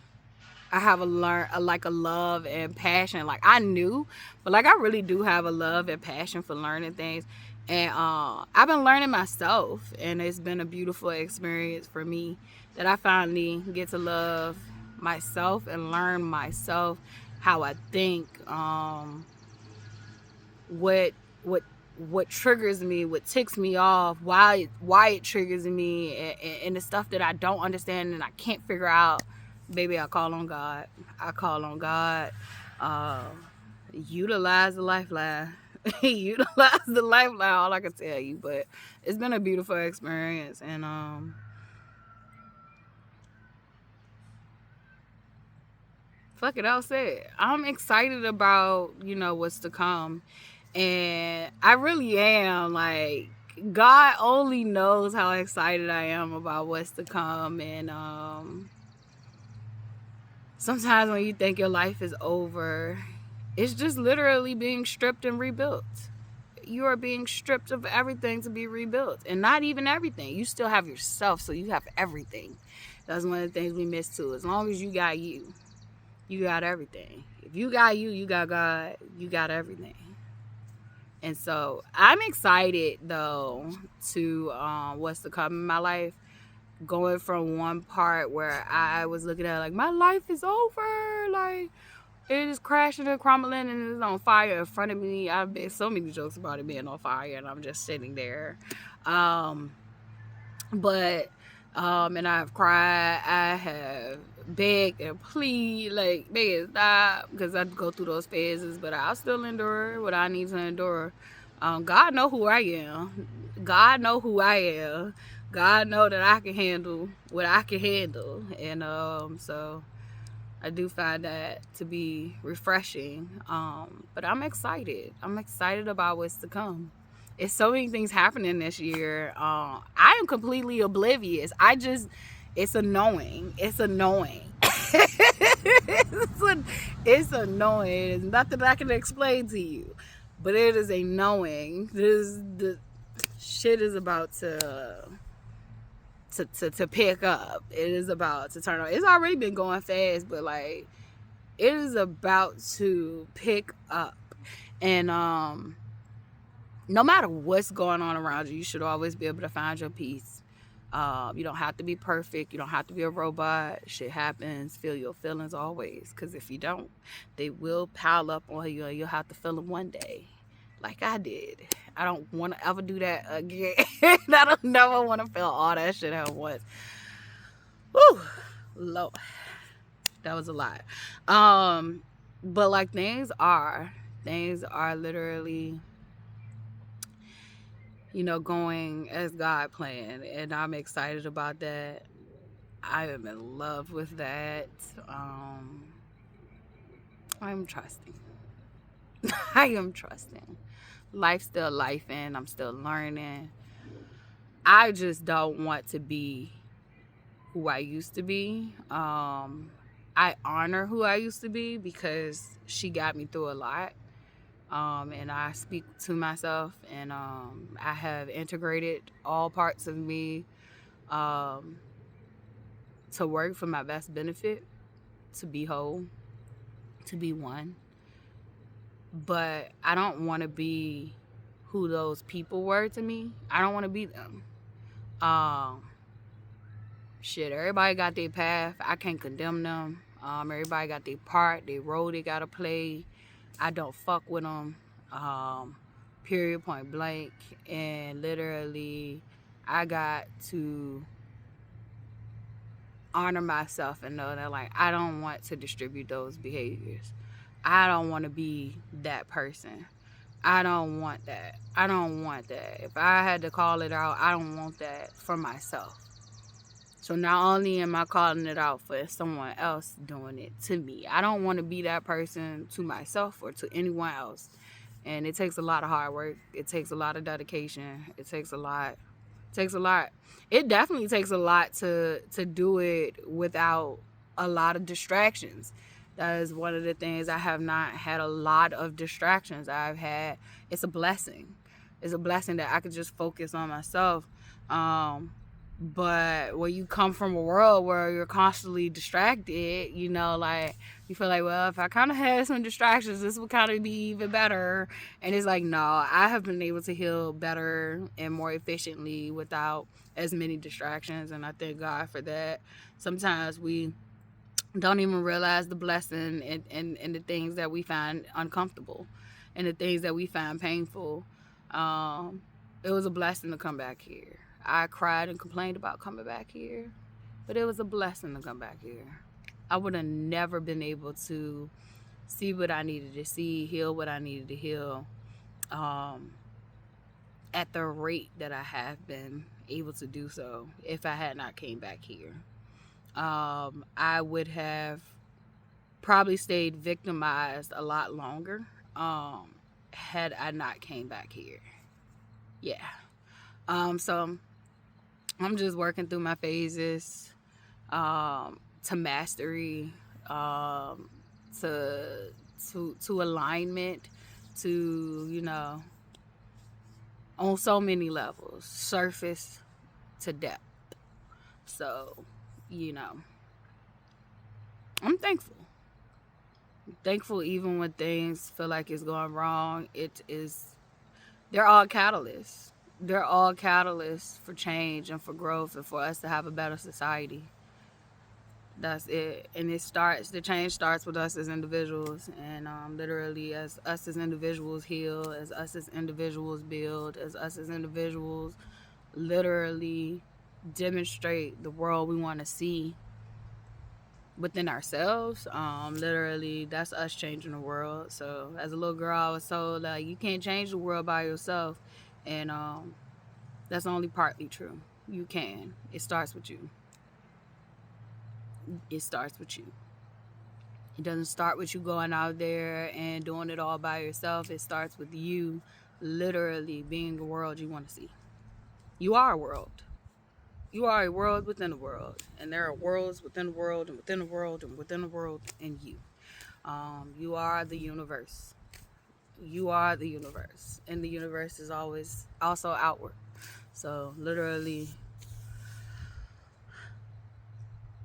I have a love and passion. Like, I knew, but like, I really do have a love and passion for learning things. And I've been learning myself, and it's been a beautiful experience for me that I finally get to love myself and learn myself, how I think, what triggers me, what ticks me off, why it triggers me, and the stuff that I don't understand and I can't figure out. Baby, I call on God. Utilize the lifeline. Utilize the lifeline, all I can tell you. But it's been a beautiful experience, and fuck it, I'll say it. I'm excited about, what's to come. And I really am. Like, God only knows how excited I am about what's to come. And sometimes when you think your life is over, it's just literally being stripped and rebuilt. You are being stripped of everything to be rebuilt. And not even everything. You still have yourself, so you have everything. That's one of the things we miss too. As long as you got you got everything. If you got you got God, you got everything. And so I'm excited, though, to what's to come in my life. Going from one part where I was looking at, like, my life is over. Like, it is crashing and crumbling and it's on fire in front of me. I've been so many jokes about it being on fire, and I'm just sitting there. And I've cried. I have begged and plead, like, beg, stop, because I go through those phases, but I'll still endure what I need to endure. God know who I am. God know who I am. God know that I can handle what I can handle. And so I do find that to be refreshing. But I'm excited. I'm excited about what's to come. It's so many things happening this year. I am completely oblivious. It's annoying. It's annoying. It's annoying. It's nothing I can explain to you. But it is a knowing. The shit is about to pick up. It is about to turn on. It's already been going fast, but like, it is about to pick up. And no matter what's going on around you, you should always be able to find your peace. You don't have to be perfect. You don't have to be a robot. Shit happens. Feel your feelings always. Because if you don't, they will pile up on you, and you'll have to feel them one day. Like I did. I don't want to ever do that again. I don't never want to feel all that shit at once. Whew. Lord. That was a lot. But like, things are literally, going as God planned, and I'm excited about that. I am in love with that. I'm trusting. I am trusting. Life's still life, and I'm still learning. I just don't want to be who I used to be. I honor who I used to be because she got me through a lot. And I speak to myself, and I have integrated all parts of me to work for my best benefit, to be whole, to be one. But I don't want to be who those people were to me. I don't want to be them. Um, shit, everybody got their path. I can't condemn them. Everybody got their part, their role they gotta play. I don't fuck with them. Period, point blank. And literally, I got to honor myself and know that, like, I don't want to distribute those behaviors. I don't want to be that person. I don't want that. I don't want that. If I had to call it out, I don't want that for myself. So not only am I calling it out for someone else doing it to me, I don't want to be that person to myself or to anyone else. And it takes a lot of hard work. It takes a lot of dedication. It takes a lot. It takes a lot. It definitely takes a lot to do it without a lot of distractions. That is one of the things. I have not had a lot of distractions. It's a blessing. It's a blessing that I could just focus on myself. But when you come from a world where you're constantly distracted, you know, like, you feel like, well, if I kind of had some distractions, this would kind of be even better. And it's like, no, I have been able to heal better and more efficiently without as many distractions. And I thank God for that. Sometimes we don't even realize the blessing in the things that we find uncomfortable and the things that we find painful. It was a blessing to come back here. I cried and complained about coming back here, but it was a blessing to come back here. I would have never been able to see what I needed to see, heal what I needed to heal, at the rate that I have been able to do so if I had not came back here. I would have probably stayed victimized a lot longer had I not came back here. Yeah. So I'm just working through my phases to mastery, to alignment, to, you know, on so many levels, surface to depth. So, you know, I'm thankful. I'm thankful even when things feel like it's going wrong. They're all catalysts. They're all catalysts for change and for growth and for us to have a better society. That's it. And the change starts with us as individuals. And literally, as us as individuals heal, as us as individuals build, as us as individuals literally demonstrate the world we want to see within ourselves, literally, that's us changing the world. So as a little girl, I was told, like, you can't change the world by yourself. And that's only partly true. You can. It starts with you. It starts with you. It doesn't start with you going out there and doing it all by yourself. It starts with you literally being the world you want to see. You are a world. You are a world within a world. And there are worlds within a world and within a world and within a world in you. You are the universe. You are the universe. And the universe is always also outward. So literally,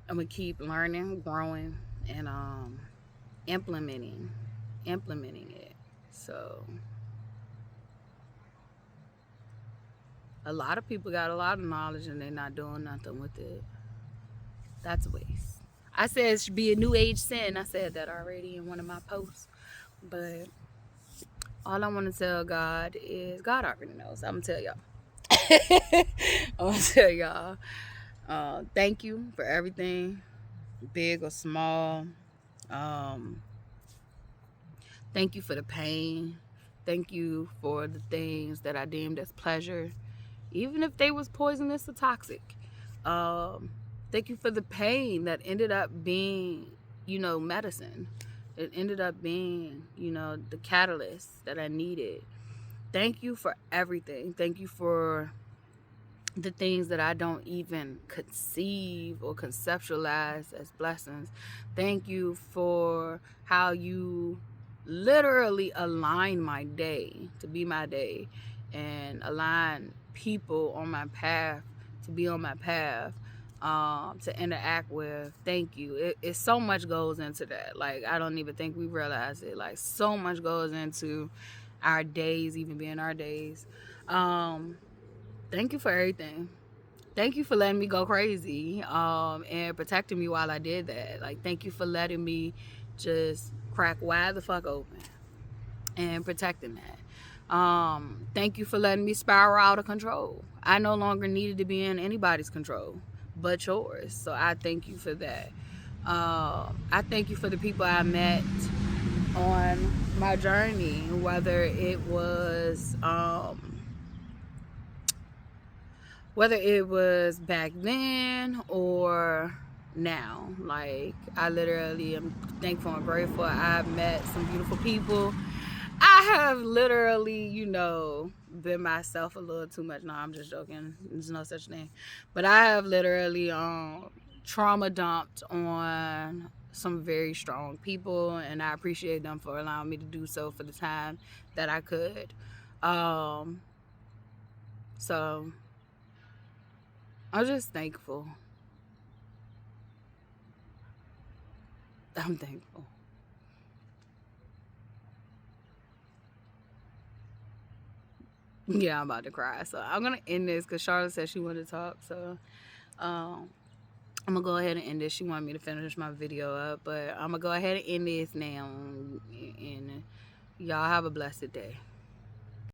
I'm going to keep learning, growing, and implementing it. So a lot of people got a lot of knowledge and they're not doing nothing with it. That's a waste. I said it should be a new age sin. I said that already in one of my posts. But all I want to tell God is, God already knows. I'm going to tell y'all. I'm going to tell y'all. Thank you for everything, big or small. Thank you for the pain. Thank you for the things that I deemed as pleasure, even if they was poisonous or toxic. Thank you for the pain that ended up being, you know, medicine. It ended up being, you know, the catalyst that I needed. Thank you for everything. Thank you for the things that I don't even conceive or conceptualize as blessings. Thank you for how you literally align my day to be my day and align people on my path to be on my path, to interact with. Thank you. It's so much goes into that. Like, I don't even think we realize it. Like, so much goes into our days, even being our days. Thank you for everything. thank you for letting me go crazy, and protecting me while I did that. Like, thank you for letting me just crack wide the fuck open and protecting that. Thank you for letting me spiral out of control. I no longer needed to be in anybody's control but yours. So I thank you for that. I thank you for the people I met on my journey, whether it was back then or now. Like, I literally am thankful and grateful. I've met some beautiful people. I have literally, been myself a little too much. No, I'm just joking. There's no such thing. But I have literally trauma dumped on some very strong people, and I appreciate them for allowing me to do so for the time that I could. So I'm just thankful. I'm thankful. Yeah, I'm about to cry. So I'm gonna end this because Charlotte said she wanted to talk. So um, I'm gonna go ahead and end this. She wanted me to finish my video up, but I'm gonna go ahead and end this now. And y'all have a blessed day.